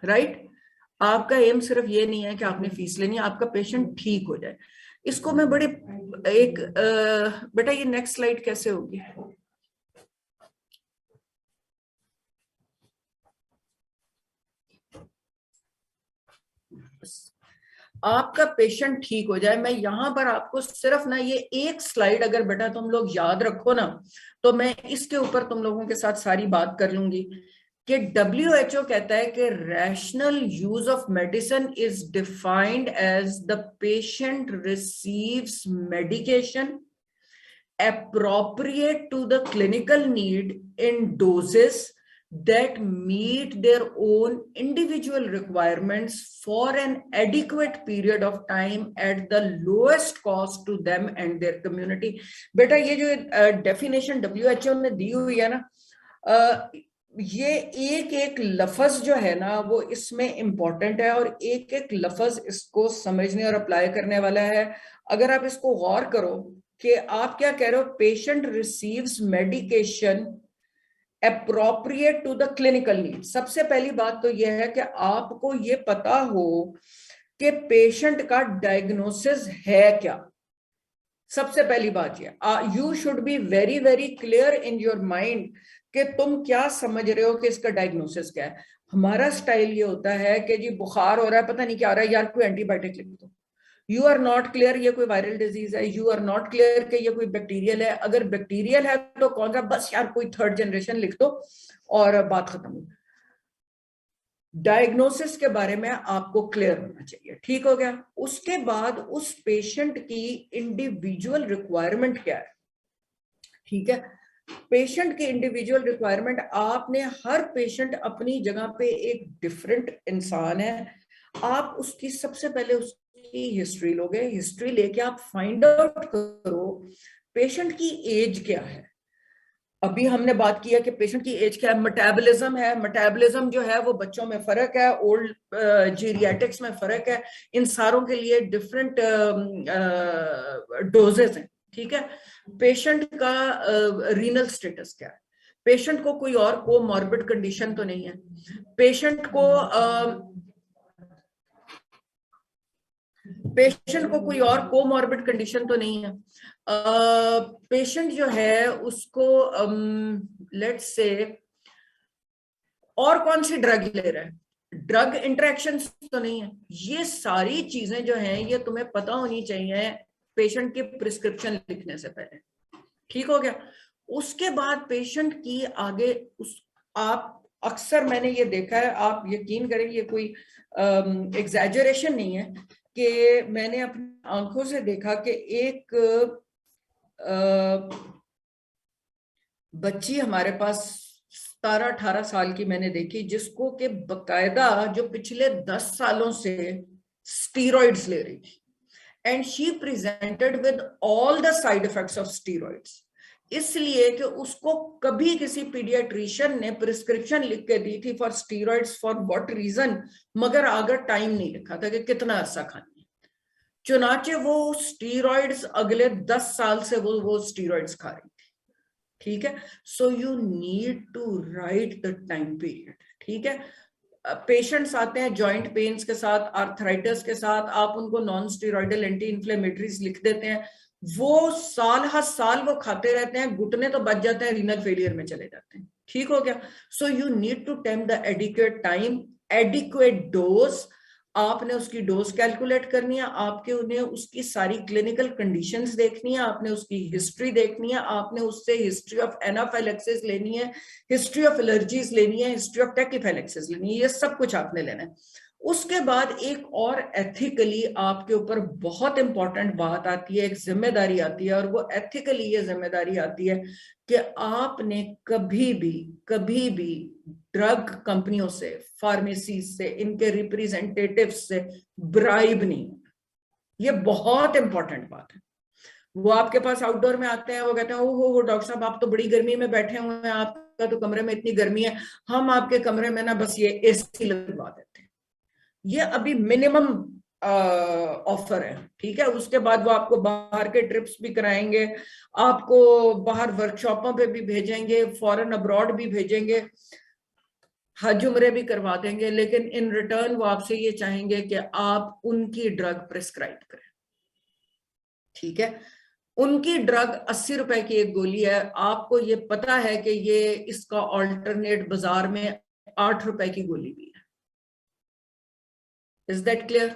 Right. आपका M सिर्फ ये नहीं है कि आपने फीस लेनी है, आपका पेशेंट ठीक हो जाए। इसको मैं बड़े एक बेटा ये नेक्स्ट स्लाइड कैसे होगी? आपका पेशेंट ठीक हो जाए, मैं यहां पर आपको सिर्फ ना ये एक स्लाइड अगर बेटा तुम लोग याद रखो ना, तो मैं इसके ऊपर तुम लोगों के साथ सारी बात कर लूंगी कि WHO कहता है कि rational use of medicine is defined as the patient receives medication appropriate to the clinical need in doses that meet their own individual requirements for an adequate period of time at the lowest cost to them and their community. बेटा ये जो definition WHO ने दी हुई है ना, ये एक एक लफ्ज जो है ना वो इसमें इंपॉर्टेंट है और एक एक लफ्ज इसको समझने और अप्लाई करने वाला है। अगर आप इसको गौर करो कि आप क्या कह रहे हो, patient receives medication appropriate to the clinical need. सबसे पहली बात तो यह है कि आपको ये पता हो कि पेशेंट का डायग्नोसिस है क्या। सबसे पहली बात ये, you should be very very clear in your mind कि तुम क्या समझ रहे हो कि इसका डायग्नोसिस क्या है। हमारा स्टाइल ये होता है कि जी बुखार हो रहा है, पता नहीं क्या हो रहा है, यार कोई एंटीबायोटिक लिख दो। यू आर नॉट क्लियर ये कोई वायरल डिजीज है, यू आर नॉट क्लियर कि ये कोई बैक्टीरियल है। अगर बैक्टीरियल है तो कौन सा, बस यार कोई थर्ड जनरेशन लिख दो और बात खत्म। डायग्नोसिस के बारे में आपको क्लियर होना चाहिए, ठीक हो गया। उसके बाद उस पेशेंट की इंडिविजुअल रिक्वायरमेंट क्या है, ठीक है। पेशेंट की इंडिविजुअल रिक्वायरमेंट, आपने हर पेशेंट अपनी जगह पे एक डिफरेंट इंसान है। आप उसकी सबसे पहले उसकी हिस्ट्री लोगे, हिस्ट्री लेके आप फाइंड आउट करो पेशेंट की एज क्या है। अभी हमने बात किया कि पेशेंट की एज क्या है, मेटाबॉलिज्म है, मेटाबॉलिज्म जो है वो बच्चों में फर्क है, ओल्ड जीरियाटिक्स में फर्क है, इन सारों के लिए डिफरेंट डोजेस हैं, ठीक है। पेशेंट का रीनल स्टेटस क्या है, पेशेंट को कोई और कोमॉर्बिड कंडीशन तो नहीं है, पेशेंट को कोई और कोमॉर्बिड कंडीशन तो नहीं है। पेशेंट जो है उसको लेट्स से और कौन सी ड्रग ले रहा है, ड्रग इंटरेक्शन तो नहीं है। ये सारी चीजें जो हैं ये तुम्हें पता होनी चाहिए पेशेंट के प्रिस्क्रिप्शन लिखने से पहले, ठीक हो गया। उसके बाद पेशेंट की आगे आप अक्सर मैंने ये देखा है, आप यकीन करें ये कोई एग्जैजरेशन नहीं है कि मैंने अपनी आंखों से देखा कि एक बच्ची हमारे पास 17-18 साल की मैंने देखी, जिसको के बकायदा जो पिछले 10 सालों से स्टीरॉइड्स ले रही थी, and she presented with all the side effects of steroids. इसलिए कि उसको कभी किसी पीडियाट्रिशियन ने प्रिस्क्रिप्शन लिख के दी थी for steroids, for what reason, मगर अगर टाइम नहीं लिखा था कि कितना अरसा खानी है, चुनाचे वो स्टीरॉइड्स अगले 10 साल से वो स्टीरॉइड्स खा रही थी, ठीक है। So you need to write the time period, ठीक है। पेशेंट्स आते हैं जॉइंट पेन्स के साथ, आर्थराइटिस के साथ, आप उनको नॉन स्टीरॉइडल एंटी इन्फ्लेमेटरीज लिख देते हैं, वो साल हर साल वो खाते रहते हैं, घुटने तो बच जाते हैं, रीनल फेलियर में चले जाते हैं, ठीक हो गया। So you need to tame the adequate time, adequate dose, आपने उसकी डोज कैलकुलेट करनी है, आपके उन्हें उसकी सारी क्लिनिकल कंडीशंस देखनी है, आपने उसकी हिस्ट्री देखनी है, आपने उससे हिस्ट्री ऑफ एनाफाइलेक्सिस लेनी है, हिस्ट्री ऑफ एलर्जीज लेनी है, हिस्ट्री ऑफ टैकिफाइलेक्सिस लेनी है, ये सब कुछ आपने लेना है। उसके बाद एक और एथिकली आपके ऊपर बहुत इंपॉर्टेंट बात आती है, एक जिम्मेदारी आती है, और वो एथिकली ये जिम्मेदारी आती है कि आपने कभी भी ड्रग कंपनियों से, फार्मेसी से, इनके रिप्रेजेंटेटिव से ब्राइब नहीं। ये बहुत इंपॉर्टेंट बात है। वो आपके पास आउटडोर में आते हैं, वो कहते हैं ओहो डॉक्टर साहब आप तो बड़ी गर्मी में बैठे हुए हैं, आपका तो कमरे में इतनी गर्मी है, हम आपके कमरे में ना बस ये एसी लगवा देते हैं। ये अभी मिनिमम ऑफर है, ठीक है। उसके बाद वो आपको बाहर के ट्रिप्स भी कराएंगे, आपको बाहर वर्कशॉपों पे भी भेजेंगे, फॉरेन अब्रॉड भी भेजेंगे। हज उम्रे भी करवा देंगे, लेकिन इन रिटर्न वो आपसे ये चाहेंगे कि आप उनकी ड्रग प्रिस्क्राइब करें। ठीक है, उनकी ड्रग 80 रुपए की एक गोली है, आपको ये पता है कि ये इसका ऑल्टरनेट बाजार में 8 रुपए की गोली भी है। Is that clear?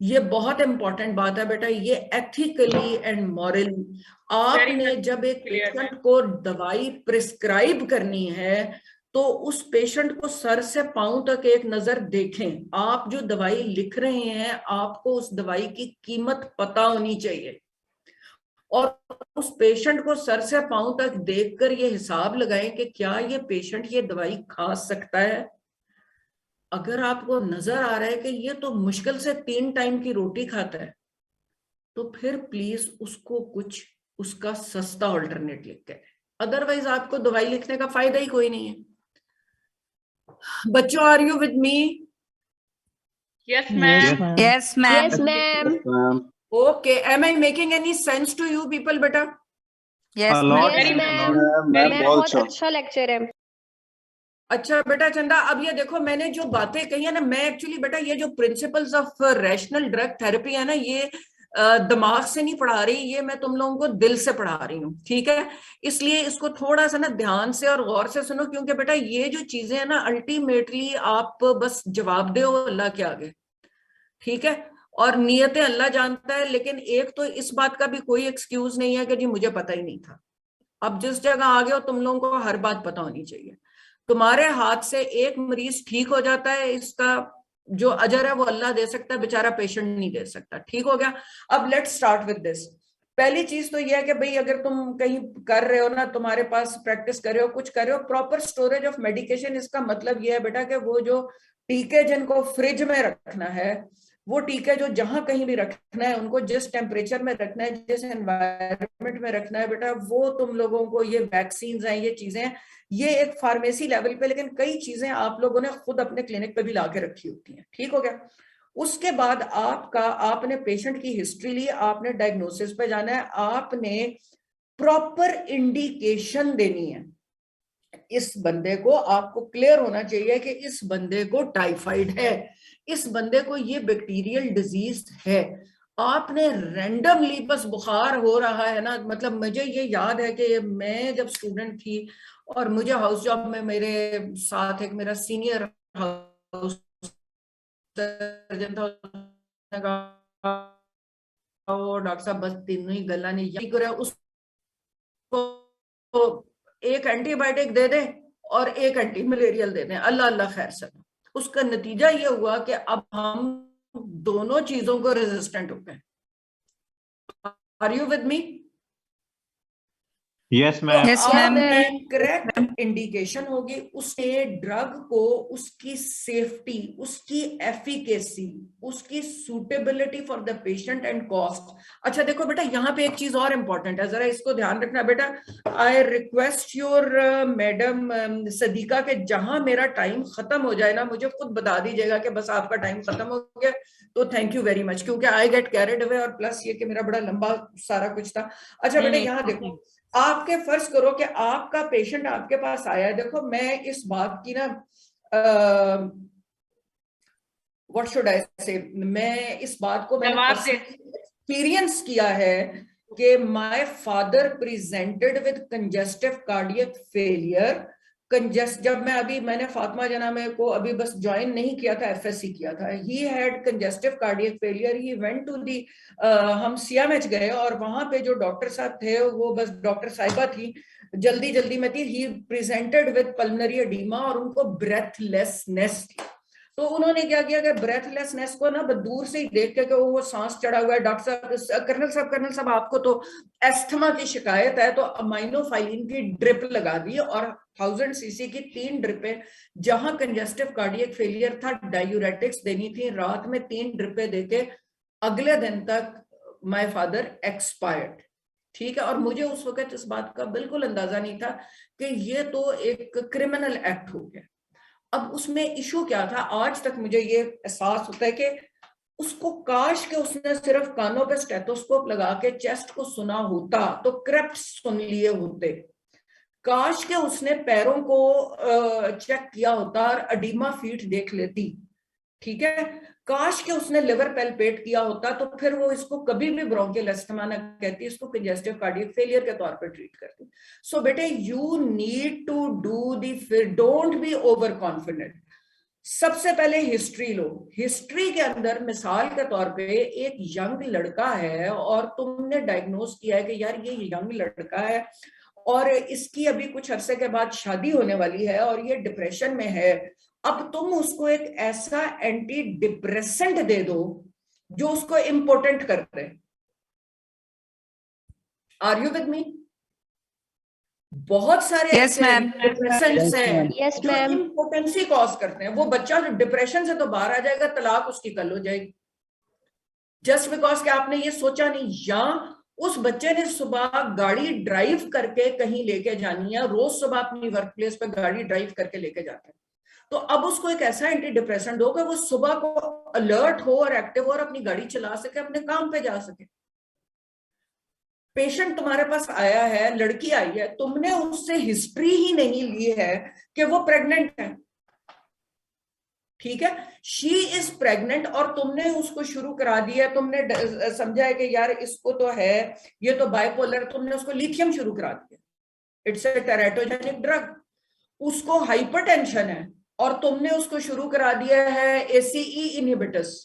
ये बहुत इंपॉर्टेंट बात है बेटा, ये एथिकली एंड मॉरली आपने जब एक पेशेंट को दवाई प्रिस्क्राइब करनी है तो उस पेशेंट को सर से पांव तक एक नजर देखें। आप जो दवाई लिख रहे हैं आपको उस दवाई की कीमत पता होनी चाहिए, और उस पेशेंट को सर से पांव तक देखकर ये हिसाब लगाएं कि क्या ये पेशेंट ये दवाई खा सकता है। अगर आपको नजर आ रहा है कि ये तो मुश्किल से 3 टाइम की रोटी खाता है, तो फिर प्लीज उसको कुछ उसका सस्ता ऑल्टरनेट लिख के, अदरवाइज आपको दवाई लिखने का फायदा ही कोई नहीं है। बच्चों, are you with me? Yes ma'am. Yes ma'am. Yes, ma'am. Okay, am I making any sense to you people बेटा? Yes Yes, ma'am. ma'am. Very ma'am बहुत अच्छा लेक्चर है। अच्छा बेटा चंदा, अब ये देखो मैंने जो बातें कही है ना, मैं एक्चुअली बेटा ये जो principles of rational drug therapy है ना, ये दिमाग से नहीं पढ़ा रही, ये मैं तुम लोगों को दिल से पढ़ा रही हूँ। ठीक है, इसलिए इसको थोड़ा सा ना ध्यान से और गौर से सुनो, क्योंकि बेटा ये जो चीजें हैं ना अल्टीमेटली आप बस जवाब दो अल्लाह के आगे। ठीक है, और नियतें अल्लाह जानता है, लेकिन एक तो इस बात का भी कोई एक्सक्यूज नहीं है कि जी मुझे पता ही नहीं था। अब जिस जगह आ गए हो तुम लोगों को हर बात पता होनी चाहिए। तुम्हारे हाथ से एक मरीज ठीक हो जाता है, इसका जो अजर है वो अल्लाह दे सकता है, बेचारा पेशेंट नहीं दे सकता। ठीक हो गया? अब लेट्स स्टार्ट विद दिस। पहली चीज तो यह है कि भाई अगर तुम कहीं कर रहे हो ना, तुम्हारे पास प्रैक्टिस कर रहे हो, कुछ कर रहे हो, प्रॉपर स्टोरेज ऑफ मेडिकेशन। इसका मतलब यह है बेटा कि वो जो टीके जिनको फ्रिज में रखना है, वो टीके जो जहां कहीं भी रखना है, उनको जिस टेम्परेचर में रखना है, जिस एनवायरनमेंट में रखना है बेटा, वो तुम लोगों को ये वैक्सीन हैं, ये चीजें, ये एक फार्मेसी लेवल पे, लेकिन कई चीजें आप लोगों ने खुद अपने क्लिनिक पे भी लाके रखी होती हैं। ठीक हो गया? उसके बाद आपने पेशेंट की हिस्ट्री ली, आपने डायग्नोसिस पे जाना है, आपने प्रॉपर इंडिकेशन देनी है। इस बंदे को आपको क्लियर होना चाहिए कि इस बंदे को टाइफाइड है, इस बंदे को ये बैक्टीरियल डिजीज है। आपने रैंडमली बस बुखार हो रहा है ना, मतलब मुझे ये याद है कि मैं जब स्टूडेंट थी और मुझे हाउस जॉब में मेरे साथ एक मेरा सीनियर हाउस सर्जन था, डॉक्टर साहब बस तीनों ही गला ने यही करे, उसको एक एंटीबायोटिक दे दें और एक एंटी मलेरियल दे दें, अल्लाह अल्लाह खैर से। उसका नतीजा ये हुआ कि अब हम दोनों चीजों को रेजिस्टेंट हो गए। Are you with me? Yes ma'am. Yes, ma'am. आपकी करेक्ट इंडिकेशन होगी, उसके ड्रग को, उसकी सेफ्टी, उसकी एफिकेसी, उसकी suitability for the patient and cost. अच्छा देखो बेटा, यहाँ पे एक चीज और इंपॉर्टेंट है, जरा इसको ध्यान रखना बेटा। आई रिक्वेस्ट योर मैडम सदीका के जहां मेरा टाइम खत्म हो जाए ना, मुझे खुद बता दीजिएगा कि बस आपका टाइम खत्म हो गया, तो थैंक यू वेरी मच, क्योंकि आई गेट कैरिड अवे, और प्लस ये कि मेरा बड़ा लंबा सारा कुछ था। अच्छा बेटा यहाँ देखो, आपके फर्ज करो कि आपका पेशेंट आपके पास आया है। देखो मैं इस बात की ना व्हाट शुड आई से, मैं इस बात को मैंने एक्सपीरियंस किया है कि my father presented with congestive cardiac failure. जब मैंने फातिमा जना में को अभी बस ज्वाइन नहीं किया था, एफएससी किया था, he had congestive cardiac failure, he went to the, हम सीएमएच गए और वहां पे जो डॉक्टर साहब थे वो बस डॉक्टर साहिबा थी, जल्दी जल्दी में थी, he presented with pulmonary oedema और उनको ब्रेथलेसनेस थी। तो उन्होंने क्या किया कि ब्रेथलेसनेस को ना दूर से ही देख के वो सांस चढ़ा हुआ है, डॉक्टर साहब, कर्नल साहब आपको तो एस्थमा की शिकायत है, तो अमाइनोफाइलिन की ड्रिप लगा दी और 1000 सीसी की 3 ड्रिपें, जहां कंजेस्टिव कार्डियक फेलियर था डायूरेटिक्स देनी थी, रात में 3 ड्रिपें देके अगले दिन तक माय फादर एक्सपायर्ड। ठीक है, और मुझे उस वक्त इस बात का बिल्कुल अंदाजा नहीं था कि ये तो एक क्रिमिनल एक्ट हो गया। अब उसमें इशू क्या था, आज तक मुझे ये एहसास होता है कि उसको काश के उसने सिर्फ कानों पे स्टेथोस्कोप लगा के चेस्ट को सुना होता तो क्रेप्ट सुन लिए होते। काश के उसने पैरों को चेक किया होता और अडीमा फीट देख लेती, ठीक है, काश के उसने लिवर पैल्पेट किया होता, तो फिर वो इसको कभी भी ब्रोंकियल अस्थमा ना कहती, इसको कंजेस्टिव कार्डियक फेलियर के तौर पे ट्रीट करती। सो बेटे you need to do the, don't be over confident. सबसे पहले हिस्ट्री लो। हिस्ट्री के अंदर मिसाल के तौर पे एक यंग लड़का है और तुमने डायग्नोज किया है कि यार ये यंग लड़का है और इसकी अभी कुछ अरसे के बाद शादी होने वाली है और ये डिप्रेशन में है। अब तुम उसको एक ऐसा एंटी डिप्रेसेंट दे दो जो उसको इम्पोर्टेंट कर दे। Are you with me? बहुत सारे Yes, ऐसे ma'am. डिप्रेशंस हैं Yes, जो ma'am. इम्पोर्टेंसी कॉज करते हैं। वो बच्चा डिप्रेशन से तो बाहर आ जाएगा, तलाक उसकी कल हो जाएगी, जस्ट बिकॉज कि आपने ये सोचा नहीं। या उस बच्चे ने सुबह गाड़ी ड्राइव करके कहीं लेके जानी है, रोज सुबह अपनी वर्क प्लेस पे गाड़ी ड्राइव करके लेके जाता है, तो अब उसको एक ऐसा एंटी डिप्रेसेंट दो कि वो सुबह को अलर्ट हो और एक्टिव हो और अपनी गाड़ी चला सके, अपने काम पे जा सके। पेशेंट तुम्हारे पास आया है, लड़की आई है, तुमने उससे हिस्ट्री ही नहीं ली है कि वो प्रेग्नेंट है, ठीक है, शी इज प्रेग्नेंट, और तुमने उसको शुरू करा दिया, तुमने समझा है कि यार इसको तो है, ये तो बाइपोलर, तुमने उसको लिथियम शुरू करा दिया, इट्स ए टेराटोजेनिक ड्रग। उसको हाइपरटेंशन है और तुमने उसको शुरू करा दिया है एसीई इनहिबिटर्स,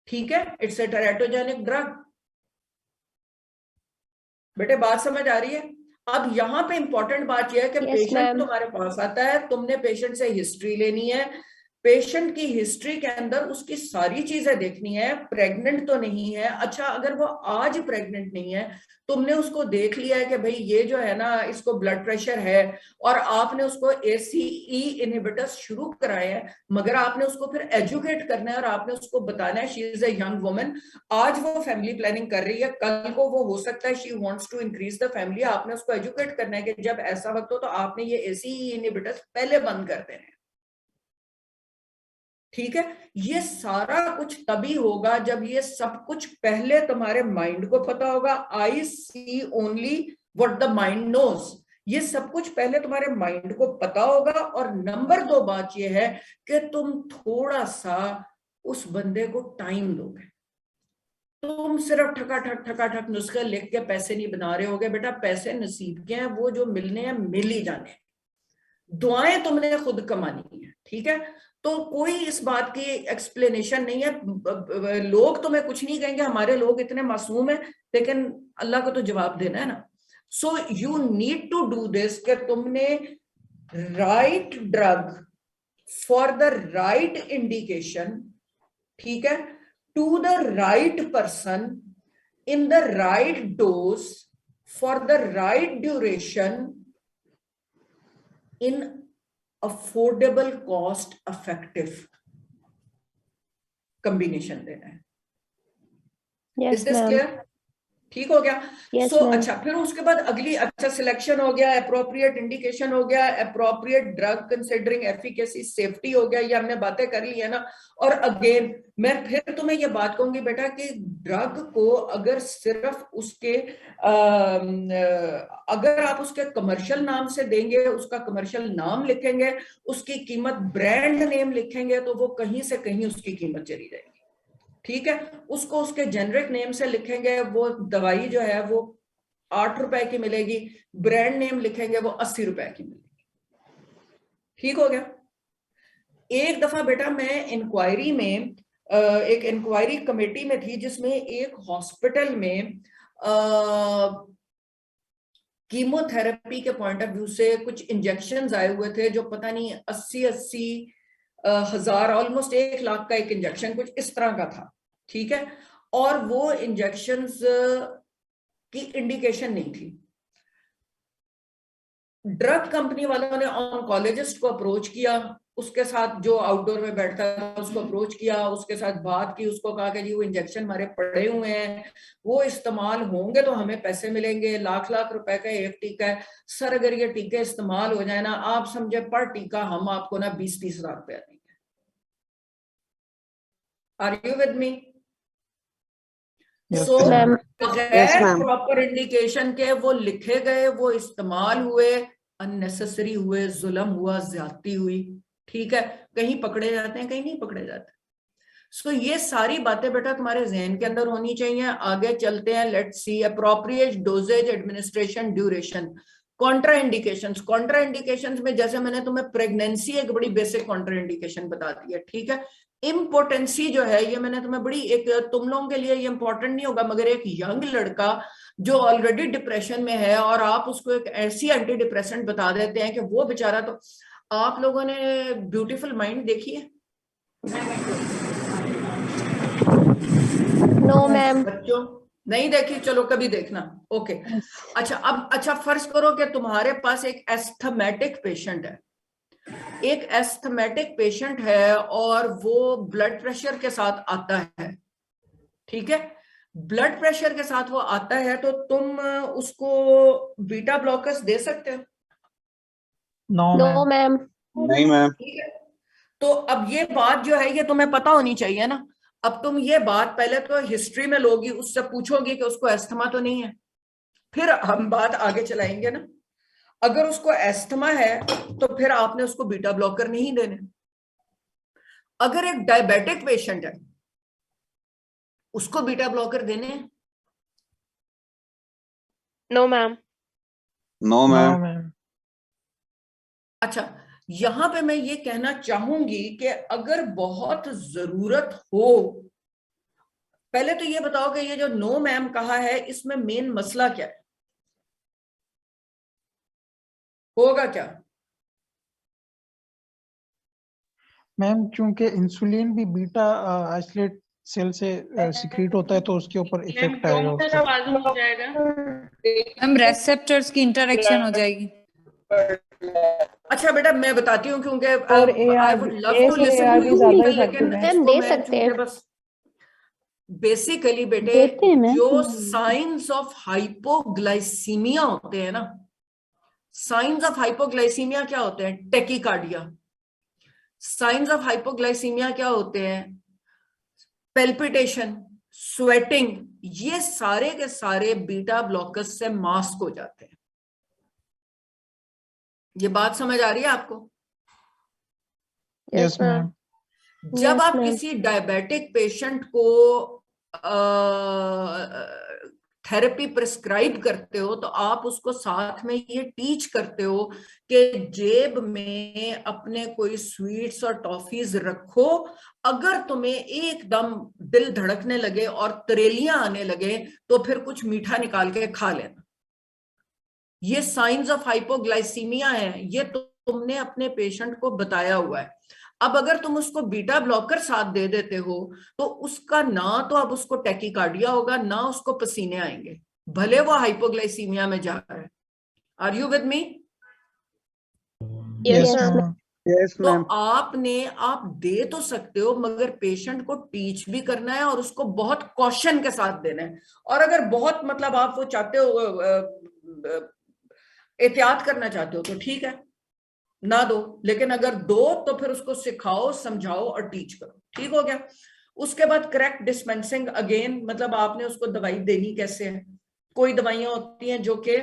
ठीक है, इट्स ए टेराटोजेनिक ड्रग। बेटे बात समझ आ रही है? अब यहाँ पे इंपॉर्टेंट बात यह है कि Yes, पेशेंट ma'am. तुम्हारे पास आता है, तुमने पेशेंट से हिस्ट्री लेनी है, पेशेंट की हिस्ट्री के अंदर उसकी सारी चीजें देखनी है, प्रेग्नेंट तो नहीं है। अच्छा अगर वो आज प्रेग्नेंट नहीं है, तुमने उसको देख लिया है कि भाई ये जो है ना इसको ब्लड प्रेशर है और आपने उसको एसीई इनहिबिटर्स शुरू कराए हैं, मगर आपने उसको फिर एजुकेट करना है और आपने उसको बताना है she is a young woman, आज वो फैमिली प्लानिंग कर रही है, कल को वो हो सकता है she wants to increase the family, आपने उसको एजुकेट करना है कि जब ऐसा वक्त हो तो आपने ये एसीई इनहिबिटर्स पहले बंद कर देने हैं, ठीक है। ये सारा कुछ तभी होगा जब ये सब कुछ पहले तुम्हारे माइंड को पता होगा। I see only what the mind knows, ये सब कुछ पहले तुम्हारे माइंड को पता होगा। और नंबर 2 बात ये है कि तुम थोड़ा सा उस बंदे को टाइम दोगे। तुम सिर्फ ठका ठक नुस्खे लिख के पैसे नहीं बना रहे होगे बेटा, पैसे नसीब के हैं, वो जो मिलने हैं मिल ही जाने, दुआएं तुमने खुद कमानी है, ठीक है। तो कोई इस बात की एक्सप्लेनेशन नहीं है, लोग तुम्हें कुछ नहीं कहेंगे, हमारे लोग इतने मासूम हैं, लेकिन अल्लाह को तो जवाब देना है ना। So you need to do this कि तुमने right drug for the right indication, ठीक है, to the right person in the right dose for the right duration in affordable cost effective combination देना है। Yes, Is this ma'am. clear? ठीक हो गया? Yes, So ma'am. अच्छा, फिर उसके बाद अगली, अच्छा सिलेक्शन हो गया, अप्रोप्रिएट इंडिकेशन हो गया, appropriate drug considering efficacy, safety हो गया, ये हमने बातें कर ली है ना। और अगेन मैं फिर तुम्हें ये बात कहूंगी बेटा कि ड्रग को अगर सिर्फ उसके अगर आप उसके कमर्शियल नाम से देंगे, उसका कमर्शियल नाम लिखेंगे, उसकी कीमत ब्रांड नेम लिखेंगे, तो वो कहीं से कहीं उसकी कीमत चली जाएगी, ठीक है। उसको उसके जेनरिक नेम से लिखेंगे, वो दवाई जो है वो 8 रुपए की मिलेगी, ब्रांड नेम लिखेंगे वो 80 रुपए की मिलेगी, ठीक हो गया। एक दफा बेटा मैं इंक्वायरी में, एक इंक्वायरी कमेटी में थी जिसमें एक हॉस्पिटल में कीमोथेरेपी के पॉइंट ऑफ व्यू से कुछ इंजेक्शंस आए हुए थे जो पता नहीं 80 हजार, ऑलमोस्ट 1 लाख का एक इंजेक्शन कुछ इस तरह का था, ठीक है। और वो इंजेक्शंस की इंडिकेशन नहीं थी। ड्रग कंपनी वालों ने ऑन्कोलॉजिस्ट को अप्रोच किया, उसके साथ जो आउटडोर में बैठता था उसको अप्रोच किया, उसके साथ बात की, उसको कहा कि जी वो इंजेक्शन हमारे पड़े हुए हैं, वो इस्तेमाल होंगे तो हमें पैसे मिलेंगे, लाख लाख रुपए का एक टीका है सर, अगर ये टीके इस्तेमाल हो जाए ना, आप समझे पर टीका हम आपको ना 20-30 हजार रुपया देंगे। Are you with me? So ma'am. बगैर प्रॉपर इंडिकेशन के वो लिखे गए, वो इस्तेमाल हुए, अननेसेसरी हुए, जुल्म हुआ, ज्यादती हुई, ठीक है, कहीं पकड़े जाते हैं, कहीं नहीं पकड़े जाते। सो ये सारी बातें बेटा तुम्हारे जहन के अंदर होनी चाहिए। आगे चलते हैं, let's see appropriate doses, administration, duration, contraindications. Contraindications में जैसे मैंने तुम्हें प्रेगनेंसी एक बड़ी बेसिक कॉन्ट्रा इंडिकेशन बता दी है, ठीक है। इम्पोर्टेंसी जो है ये मैंने तुम्हें बड़ी, एक तुम लोगों के लिए ये इंपॉर्टेंट नहीं होगा, मगर एक यंग लड़का जो ऑलरेडी डिप्रेशन में है और आप उसको एक ऐसी एंटी डिप्रेसेंट बता देते हैं कि वो बेचारा, तो आप लोगों ने ब्यूटीफुल माइंड देखी है? No, ma'am. बच्चों नहीं देखी, चलो कभी देखना, ओके। अच्छा, अब अच्छा फर्ज करो कि तुम्हारे पास एक एस्थमेटिक पेशेंट है, एक एस्थमेटिक पेशेंट है और वो ब्लड प्रेशर के साथ आता है, ठीक है। ब्लड प्रेशर के साथ वो आता है, तो तुम उसको बीटा ब्लॉकर्स दे सकते हो? No, ma'am. नहीं मैम। ठीक है, तो अब ये बात जो है ये तुम्हें पता होनी चाहिए ना। अब तुम ये बात पहले तो हिस्ट्री में लोगी, उससे पूछोगी कि उसको एस्थमा तो नहीं है, फिर हम बात आगे चलाएंगे ना। अगर उसको एस्थमा है तो फिर आपने उसको बीटा ब्लॉकर नहीं देने। अगर एक डायबिटिक पेशेंट है उसको बीटा ब्लॉकर देने हैं? No, ma'am. No ma'am. अच्छा, यहां पे मैं ये कहना चाहूंगी कि अगर बहुत जरूरत हो, पहले तो ये बताओ कि ये जो नो मैम कहा है इसमें मेन मसला क्या है, होगा क्या? मैम चूंकि इंसुलिन भी बीटा आइसोलेट सेल से सिक्रीट होता है तो उसके ऊपर इफेक्ट आएगा उसका। मालूम हो जाएगा। हम रेसेप्टर्स की इंटरेक्शन हो जाएगी। अच्छा बेटा मैं बताती हूँ, क्योंकि और I would love to listen to you, ज्यादा लेकिन इफेक्टिव है। इसको दे मैं सकते हैं। चूंकि बस बेसिकली बेटे देते हैं मैम। जो साइंस ऑफ हाइपोग्लाइसीमिया होते हैं ना, साइंस ऑफ हाइपोग्लाइसीमिया क्या होते हैं? टेकिकार्डिया। साइंस ऑफ हाइपोग्लाइसीमिया क्या होते हैं? पेल्पिटेशन, स्वेटिंग, ये सारे के सारे बीटा ब्लॉकर्स से मास्क हो जाते हैं। ये बात समझ आ रही है आपको? Yes ma'am. जब Yes, आप ma'am. किसी डायबिटिक पेशेंट को थेरेपी प्रिस्क्राइब करते हो तो आप उसको साथ में ये टीच करते हो कि जेब में अपने कोई स्वीट्स और टॉफीज रखो, अगर तुम्हें एकदम दिल धड़कने लगे और तरेलियां आने लगे तो फिर कुछ मीठा निकाल के खा लेना। ये साइंस ऑफ हाइपोग्लाइसीमिया है, ये तुमने अपने पेशेंट को बताया हुआ है। अब अगर तुम उसको बीटा ब्लॉकर साथ दे देते हो तो उसका ना तो अब उसको टैकीकार्डिया होगा, ना उसको पसीने आएंगे, भले वो हाइपोग्लाइसीमिया में जा रहा है। Are you with me? Yes, yes ma'am. Ma'am. Yes तो आपने, आप दे तो सकते हो मगर पेशेंट को टीच भी करना है और उसको बहुत कॉशन के साथ देना है। और अगर बहुत मतलब आप वो चाहते हो, एहतियात करना चाहते हो तो ठीक है ना दो, लेकिन अगर दो तो फिर उसको सिखाओ, समझाओ और टीच करो। ठीक हो गया? उसके बाद करेक्ट डिस्पेंसिंग, अगेन मतलब आपने उसको दवाई देनी कैसे है। कोई दवाइयां होती हैं जो कि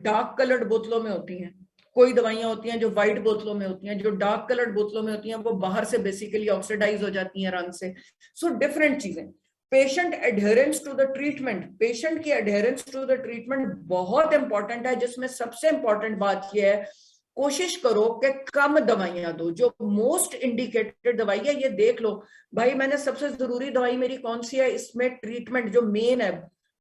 डार्क कलर्ड बोतलों में होती हैं, कोई दवाइयां होती हैं जो व्हाइट बोतलों में होती हैं। जो डार्क कलर्ड बोतलों में होती हैं वो बाहर से बेसिकली ऑक्सीडाइज हो जाती हैं रंग से। सो डिफरेंट चीजें। Patient adherence to the treatment, patient की एडहेरेंस टू द ट्रीटमेंट बहुत इंपॉर्टेंट है, जिसमें सबसे इंपॉर्टेंट बात यह है कोशिश करो कि कम दवाइयां दो। जो मोस्ट इंडिकेटेड दवाई है ये देख लो भाई, मैंने सबसे जरूरी दवाई मेरी कौन सी है, इसमें ट्रीटमेंट जो मेन है,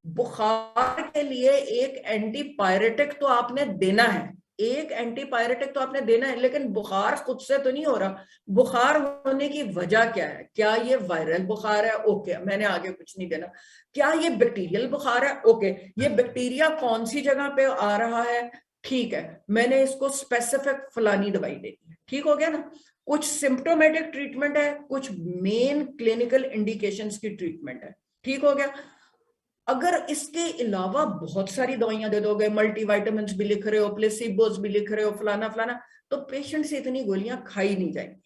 बुखार के लिए एक एंटीपायरेटिक तो आपने देना है, एक एंटीपायरेटिक तो आपने देना है, लेकिन बुखार खुद से तो नहीं हो रहा। बुखार होने की वजह क्या है? क्या ये वायरल बुखार है? ओके, मैंने आगे कुछ नहीं देना। क्या ये बैक्टीरियल बुखार है? ओके, ये बैक्टीरिया कौन सी जगह पे आ रहा है? ठीक है, मैंने इसको स्पेसिफिक फलानी दवाई देनी है। ठीक हो गया ना? कुछ सिम्प्टोमेटिक ट्रीटमेंट है, कुछ मेन क्लिनिकल इंडिकेशंस की ट्रीटमेंट है। ठीक हो गया? अगर इसके अलावा बहुत सारी दवाइयां दे दोगे, मल्टीविटामिन्स भी लिख रहे हो, प्लेसिबोस भी लिख रहे हो, फलाना फलाना, तो पेशेंट से इतनी गोलियां खाई नहीं जाएंगी।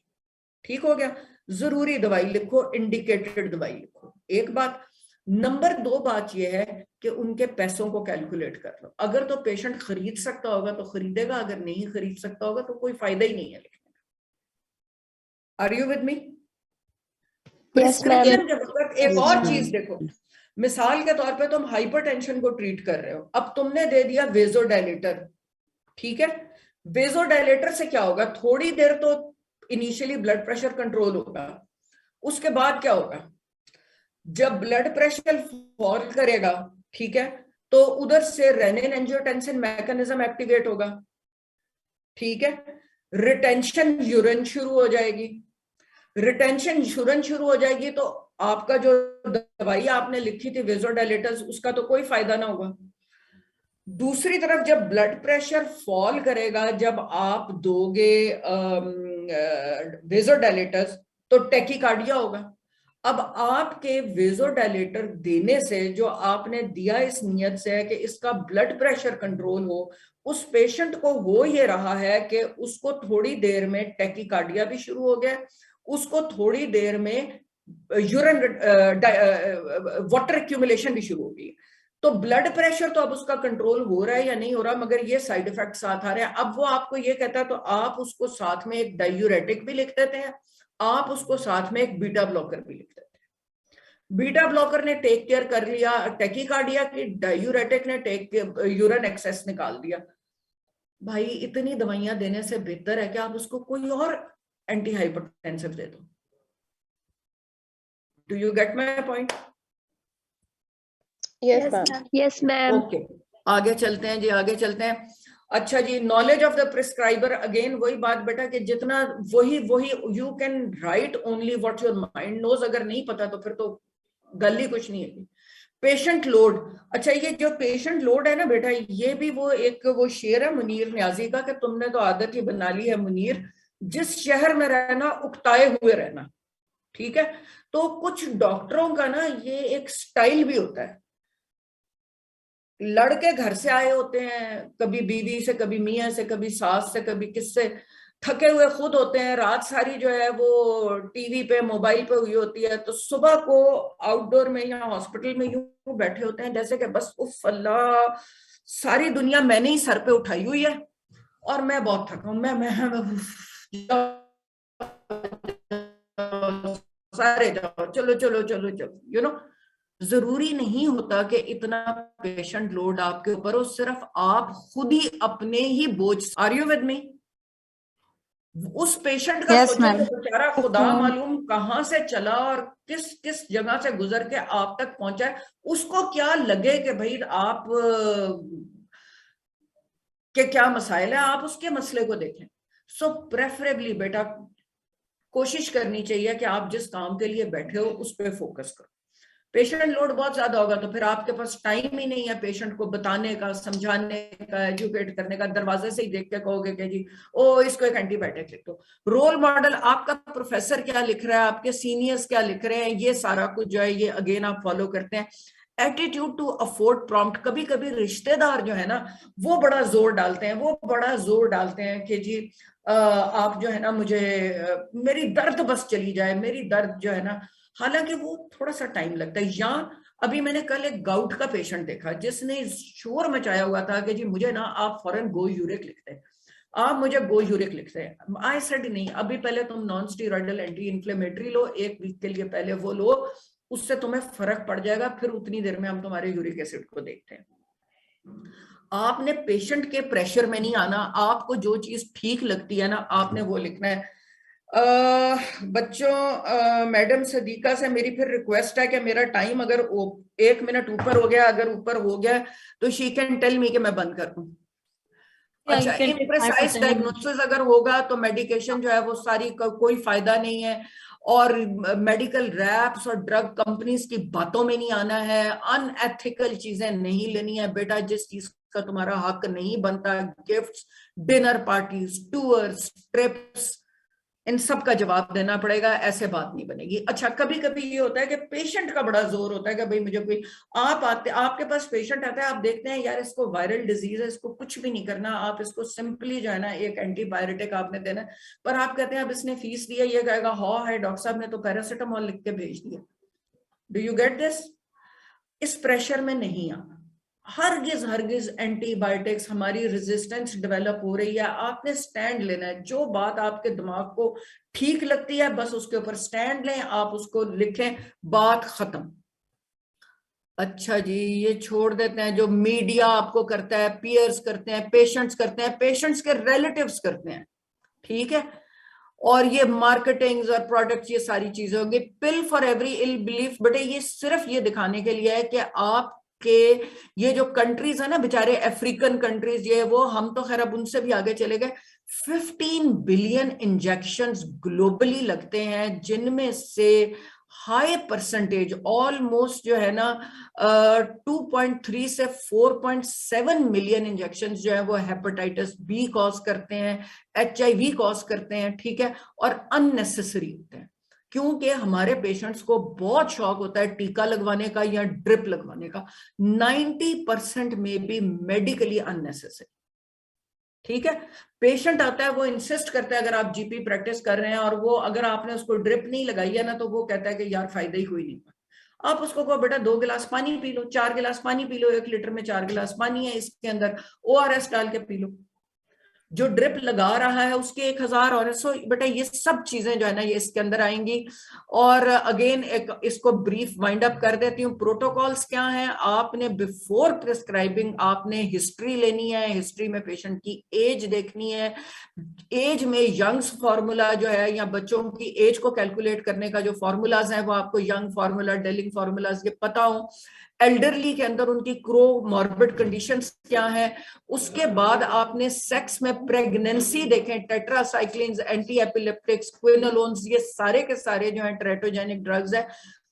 ठीक हो गया? जरूरी दवाई लिखो, इंडिकेटेड दवाई लिखो। एक बात। नंबर 2 बात यह है कि उनके पैसों को कैलकुलेट कर लो। अगर तो पेशेंट खरीद सकता होगा तो खरीदेगा, अगर नहीं खरीद सकता होगा तो कोई फायदा ही नहीं है लिखने का। Are you with me? Prescription के वक्त एक और चीज देखो, मिसाल के तौर पे तुम हाइपरटेंशन को ट्रीट कर रहे हो, अब तुमने दे दिया वेजोडाइलेटर, ठीक है। वेजोडाइलेटर से क्या होगा, थोड़ी देर तो इनिशियली ब्लड प्रेशर कंट्रोल होगा, उसके बाद क्या होगा, जब ब्लड प्रेशर फॉल करेगा, ठीक है, तो उधर से रेनिन एंजियोटेंसिन मैकेनिज्म एक्टिवेट होगा, ठीक है। रिटेंशन यूरिन शुरू हो जाएगी, रिटेंशन यूरिन शुरू हो जाएगी तो आपका जो दवाई आपने लिखी थी वेजोडाइलेटर्स, उसका तो कोई फायदा ना होगा। दूसरी तरफ जब ब्लड प्रेशर फॉल करेगा, जब आप दोगे वेजोडाइलेटर्स तो टैकीकार्डिया होगा। अब आपके वेजोडाइलेटर देने से जो आपने दिया इस नियत से है कि इसका ब्लड प्रेशर कंट्रोल हो, उस पेशेंट को हो ये रहा है कि उसको थोड़ी देर में टैकीकार्डिया भी शुरू हो गया, उसको थोड़ी देर में यूरिन वाटर एक्यूमुलेशन भी शुरू हो गई। तो ब्लड प्रेशर तो अब उसका कंट्रोल हो रहा है या नहीं हो रहा, मगर ये साइड इफेक्ट साथ आ रहे हैं। अब वो आपको ये कहता है तो आप उसको साथ में एक डायूरेटिक भी लिख देते हैं, आप उसको साथ में एक बीटा ब्लॉकर भी लिख देते हैं। बीटा ब्लॉकर ने टेक केयर कर लिया टैकीकार्डिया की, डायूरेटिक ने यूरिन एक्सेस निकाल दिया। भाई इतनी दवाइयां देने से बेहतर है कि आप उसको कोई और एंटी हाइपरटेंसिव दे दो। Do you get my point? Yes, ma'am. Okay, आगे चलते हैं जी, आगे चलते हैं। अच्छा जी, knowledge of the prescriber, again वही बात बेटा कि जितना वही you can write only what your mind knows, अगर नहीं पता तो फिर तो गल ही कुछ नहीं है। पेशेंट लोड, अच्छा ये जो पेशेंट लोड है ना बेटा, ये भी वो शेर है मुनीर न्याजी का कि तुमने तो आदत ही बना ली है मुनीर, जिस शहर में रहना उकताए हुए रहना, ठीक है। तो कुछ डॉक्टरों का ना ये एक स्टाइल भी होता है, लड़के घर से आए होते हैं, कभी बीवी से, कभी मियाँ से, कभी सास से, कभी किससे, थके हुए खुद होते हैं, रात सारी जो है वो टीवी पे मोबाइल पे हुई होती है, तो सुबह को आउटडोर में या हॉस्पिटल में यूं बैठे होते हैं जैसे कि बस उफ अल्लाह, सारी दुनिया मैंने ही सर पे उठाई हुई है और मैं बहुत थका हूं, मैं सारे जाओ, चलो चलो चलो चलो, यू नो। जरूरी नहीं होता कि इतना पेशेंट लोड आपके ऊपर हो, सिर्फ आप खुद ही अपने ही बोझ। Are you with me? उस पेशेंट का Yes, सोचो ma'am. कि बेचारा खुदा मालूम कहां से चला और किस किस जगह से गुजर के आप तक पहुंचा है, उसको क्या लगे कि भाई आप के क्या मसाइल है, आप उसके मसले को देखें। सो प्रेफरेबली बेटा कोशिश करनी चाहिए कि आप जिस काम के लिए बैठे हो उस पर फोकस करो। पेशेंट लोड बहुत ज्यादा होगा तो फिर आपके पास टाइम ही नहीं है पेशेंट को बताने का, समझाने का, एजुकेट करने का। दरवाजे से ही देख के कहोगे कि जी ओ इसको एक एंटीबायोटिक लिख दो। रोल मॉडल, आपका प्रोफेसर क्या लिख रहा है, आपके सीनियर्स क्या लिख रहे हैं, ये सारा कुछ जो है ये अगेन आप फॉलो करते हैं। एटीट्यूड टू अफोर्ड प्रॉम्प्ट, कभी कभी रिश्तेदार जो है ना वो बड़ा जोर डालते हैं, वो बड़ा जोर डालते हैं कि जी आप जो है ना मुझे मेरी दर्द बस चली जाए, मेरी दर्द जो है ना, हालांकि वो थोड़ा सा टाइम लगता है। या अभी मैंने कल एक गाउट का पेशेंट देखा जिसने शोर मचाया हुआ था कि जी मुझे ना आप फौरन गो यूरिक लिखते हैं, आप मुझे गो यूरिक लिखते हैं। आई सेड नहीं, अभी पहले तुम नॉन स्टीरॉयडल एंटी इन्फ्लेमेटरी लो, 1 वीक के लिए पहले वो लो, उससे तुम्हें फर्क पड़ जाएगा, फिर उतनी देर में हम तुम्हारे यूरिक एसिड को देखते हैं। आपने पेशेंट के प्रेशर में नहीं आना, आपको जो चीज ठीक लगती है ना आपने वो लिखना है। बच्चों, मैडम सदीका से मेरी फिर रिक्वेस्ट है कि मेरा टाइम अगर 1 मिनट ऊपर हो गया, अगर ऊपर हो गया तो शी कैन टेल मी कि मैं बंद कर दूं। अच्छा, इम्प्रेसाइज डायग्नोसिस अगर होगा तो मेडिकेशन जो है वो सारी का कोई फायदा नहीं है, और मेडिकल रैप्स और ड्रग कंपनीज की बातों में नहीं आना है, अनएथिकल चीजें नहीं लेनी है बेटा, जिस चीज का तुम्हारा हक नहीं बनता, gifts, dinner parties, tours, trips, इन सब का जवाब देना पड़ेगा, ऐसे बात नहीं बनेगी। अच्छा, कभी कभी ये होता है कि पेशेंट का बड़ा जोर होता है कि भाई मुझे कोई, आपके पास पेशेंट आता है, आप देखते हैं यार इसको वायरल डिजीज है, इसको कुछ भी नहीं करना, आप इसको सिंपली जो है ना एक एंटीबायोटिक आपने देना, पर आप कहते हैं अब इसने फीस दिया, ये कहेगा हाँ है डॉक्टर साहब ने तो पैरासिटामोल लिख के भेज दिया। Do you get this? इस प्रेशर में नहीं आना। हरगिज हरगिज एंटीबायोटिक्स, हमारी रेजिस्टेंस डेवलप हो रही है, आपने स्टैंड लेना है। जो बात आपके दिमाग को ठीक लगती है बस उसके ऊपर स्टैंड लें, आप उसको लिखें, बात खत्म। अच्छा जी, ये छोड़ देते हैं जो मीडिया आपको करता है, पीयर्स करते हैं, पेशेंट्स करते हैं, पेशेंट्स के रिलेटिव्स करते हैं, ठीक है, और ये मार्केटिंग और प्रोडक्ट्स, ये सारी चीजें होंगी। पिल फॉर एवरी इल बिलीफ, बेटे ये सिर्फ ये दिखाने के लिए है कि आपके ये जो कंट्रीज है ना बेचारे अफ्रीकन कंट्रीज, ये वो, हम तो खैर अब उनसे भी आगे चले गए। 15 बिलियन इंजेक्शंस ग्लोबली लगते हैं, जिनमें से हाई परसेंटेज ऑलमोस्ट जो है ना 2.3 से 4.7 मिलियन इंजेक्शन जो है वो हेपेटाइटिस बी कॉज करते हैं, HIV कॉज करते हैं, ठीक है, और अननेसेसरी होते हैं, क्योंकि हमारे पेशेंट्स को बहुत शौक होता है टीका लगवाने का या ड्रिप लगवाने का। 90% में भी मेडिकली अननेसेसरी, ठीक है। पेशेंट आता है, वो इंसिस्ट करता है, अगर आप GP प्रैक्टिस कर रहे हैं और वो अगर आपने उसको ड्रिप नहीं लगाई है ना, तो वो कहता है कि यार फायदा ही कोई नहीं। आप उसको कहो बेटा 2 गिलास पानी पी लो, 4 गिलास पानी पी लो, 1 लीटर में 4 गिलास पानी है, इसके अंदर ORS डाल के पी लो। जो ड्रिप लगा रहा है उसके 1000 और सो बेटा ये सब चीजें जो है ना ये इसके अंदर आएंगी। और अगेन एक इसको ब्रीफ वाइंड अप कर देती हूँ। प्रोटोकॉल्स क्या हैं? आपने बिफोर प्रिस्क्राइबिंग आपने हिस्ट्री लेनी है, हिस्ट्री में पेशेंट की एज देखनी है, एज में यंग्स फॉर्मूला जो है या बच्चों की एज को कैलकुलेट करने का जो फॉर्मूलाज है वो आपको यंग फॉर्मूला, डेलिंग फॉर्मूलाज ये पता हो। एल्डरली के अंदर उनकी क्रोमॉर्बिड कंडीशंस क्या है। उसके बाद आपने सेक्स में प्रेगनेंसी देखें, टेट्रासाइक्लिन्स, एंटी एपिलेप्टिक्स, क्विनोलोन्स, ये सारे के सारे जो है टेरेटोजेनिक ड्रग्स है।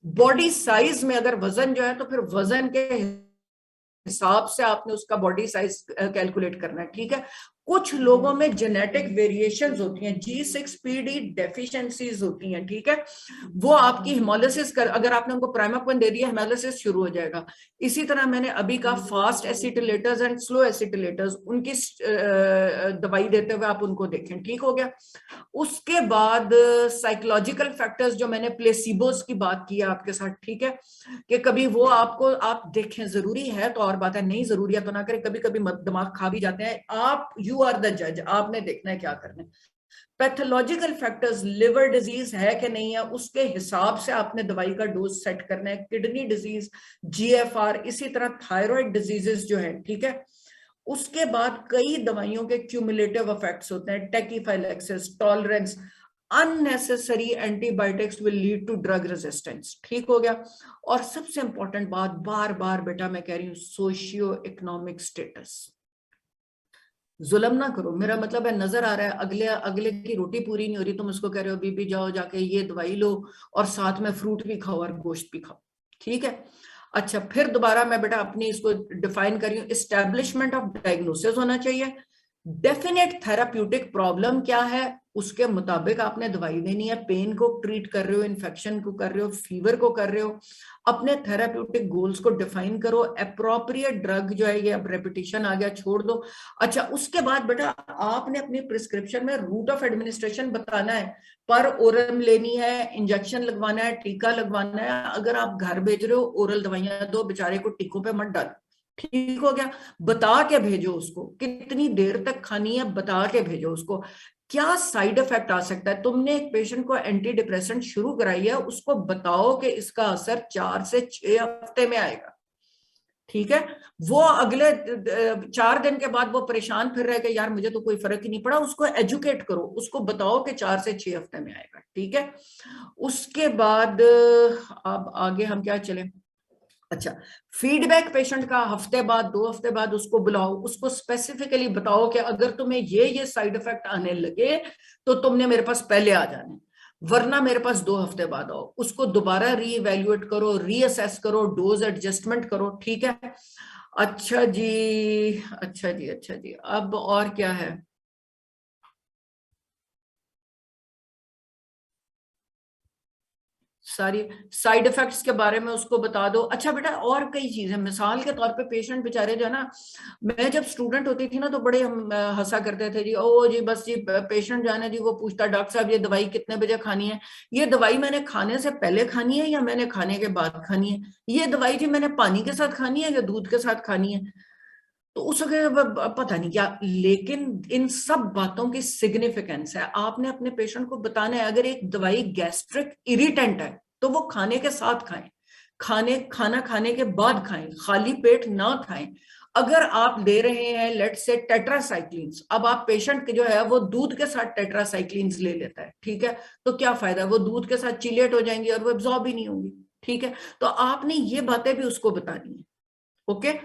बॉडी साइज में अगर वजन जो है तो फिर वजन के हिसाब से आपने उसका बॉडी साइज कैलकुलेट करना है, ठीक है। कुछ लोगों में जेनेटिक वेरिएशंस होती हैं, G6PD डेफिशिएंसीज होती हैं, ठीक है। वो आपकी हिमोलिसिस कर, अगर आपने उनको प्राइमाक्विन दे दिया हिमोलिसिस शुरू हो जाएगा। इसी तरह मैंने अभी का फास्ट एसिटिलेटर्स एंड स्लो एसिटिलेटर्स, उनकी दवाई देते हुए आप उनको देखें, ठीक हो गया। उसके बाद साइकोलॉजिकल फैक्टर्स जो मैंने प्लेसिबोस की बात की है आपके साथ, ठीक है, कि कभी वो आपको आप देखें, जरूरी है तो और बात है, नहीं जरूरी है तो ना करें, कभी कभी दिमाग खा भी जाते हैं। आप यू आर द जज, आपने देखना है क्या करना है। पैथोलॉजिकल फैक्टर्स, लिवर डिजीज है कि नहीं है, उसके हिसाब से आपने दवाई का डोज सेट करना है। किडनी डिजीज, GFR, इसी तरह थायराइड डिजीजेस जो है, ठीक है। उसके बाद कई दवाइयों के क्यूमुलेटिव इफेक्ट्स होते हैं, tachyphylaxis, tolerance, unnecessary antibiotics will lead to drug resistance, ठीक हो गया। और सबसे इंपॉर्टेंट बात, बार बार बेटा मैं कह रही हूँ, सोशियो इकोनॉमिक स्टेटस। जुल्म ना करो, मेरा मतलब है नजर आ रहा है अगले अगले की रोटी पूरी नहीं हो रही, तुम उसको कह रहे हो बीबी जाओ जाके ये दवाई लो और साथ में फ्रूट भी खाओ और गोश्त भी खाओ, ठीक है। अच्छा, फिर दोबारा मैं बेटा अपनी इसको डिफाइन कर रही हूँ। एस्टेब्लिशमेंट ऑफ डायग्नोसिस होना चाहिए। डेफिनेट थेराप्यूटिक प्रॉब्लम क्या है उसके मुताबिक आपने दवाई देनी है। पेन को ट्रीट कर रहे हो, इन्फेक्शन को कर रहे हो, फीवर को कर रहे हो, अपने थेराप्यूटिक गोल्स को डिफाइन करो। अप्रोप्रिएट ड्रग जो है, ये अब रेपिटेशन आ गया, छोड़ दो। अच्छा, उसके बाद बेटा आपने अपनी प्रिस्क्रिप्शन में रूट ऑफ एडमिनिस्ट्रेशन बताना है, पर ओरल लेनी है, इंजेक्शन लगवाना है, टीका लगवाना है। अगर आप घर भेज रहे हो ओरल दवाइयां दो, बेचारे को टीकों पे मत डालो, ठीक हो गया। बता के भेजो उसको कितनी देर तक खानी है, बता के भेजो उसको क्या साइड इफेक्ट आ सकता है। तुमने एक पेशेंट को एंटी डिप्रेसेंट शुरू कराई है, उसको बताओ कि इसका असर 4 से 6 हफ्ते में आएगा, ठीक है। वो अगले 4 दिन के बाद वो परेशान फिर रहे कि यार मुझे तो कोई फर्क ही नहीं पड़ा। उसको एजुकेट करो, उसको बताओ कि 4 से 6 हफ्ते में आएगा, ठीक है। उसके बाद अब आगे हम क्या चले। अच्छा, फीडबैक पेशेंट का हफ्ते बाद 2 हफ्ते बाद उसको बुलाओ, उसको स्पेसिफिकली बताओ कि अगर तुम्हें ये साइड इफेक्ट आने लगे तो तुमने मेरे पास पहले आ जाना है, वरना मेरे पास 2 हफ्ते बाद आओ। उसको दोबारा रीइवैल्यूएट करो, रीअसेस करो, डोज एडजस्टमेंट करो, ठीक है। अच्छा जी, अच्छा जी, अच्छा जी, अब और क्या है। सारी साइड इफेक्ट्स के बारे में उसको बता दो। अच्छा बेटा और कई चीजें, मिसाल के तौर पे पेशेंट बेचारे जो है ना, मैं जब स्टूडेंट होती थी ना तो बड़े हम हंसा करते थे जी, ओ जी बस जी पेशेंट जो है ना जी वो पूछता डॉक्टर साहब ये दवाई कितने बजे खानी है, ये दवाई मैंने खाने से पहले खानी है या मैंने खाने के बाद खानी है, ये दवाई जी मैंने पानी के साथ खानी है या दूध के साथ खानी है। तो उस पता नहीं क्या, लेकिन इन सब बातों की सिग्निफिकेंस है, आपने अपने पेशेंट को बताना है अगर एक दवाई गैस्ट्रिक इरिटेंट है तो वो खाने के साथ खाएं, खाना खाने के बाद खाएं, खाली पेट ना खाएं। अगर आप दे रहे हैं लेट्स से टेट्रासाइक्लिन्स, अब आप पेशेंट जो है वो दूध के साथ टेट्रासाइक्लिन्स ले लेता है, ठीक है, तो क्या फायदा, वो दूध के साथ चिलेट हो जाएंगी और वो एब्जॉर्ब ही नहीं होंगी, ठीक है। तो आपने ये बातें भी उसको बतानी है, ओके।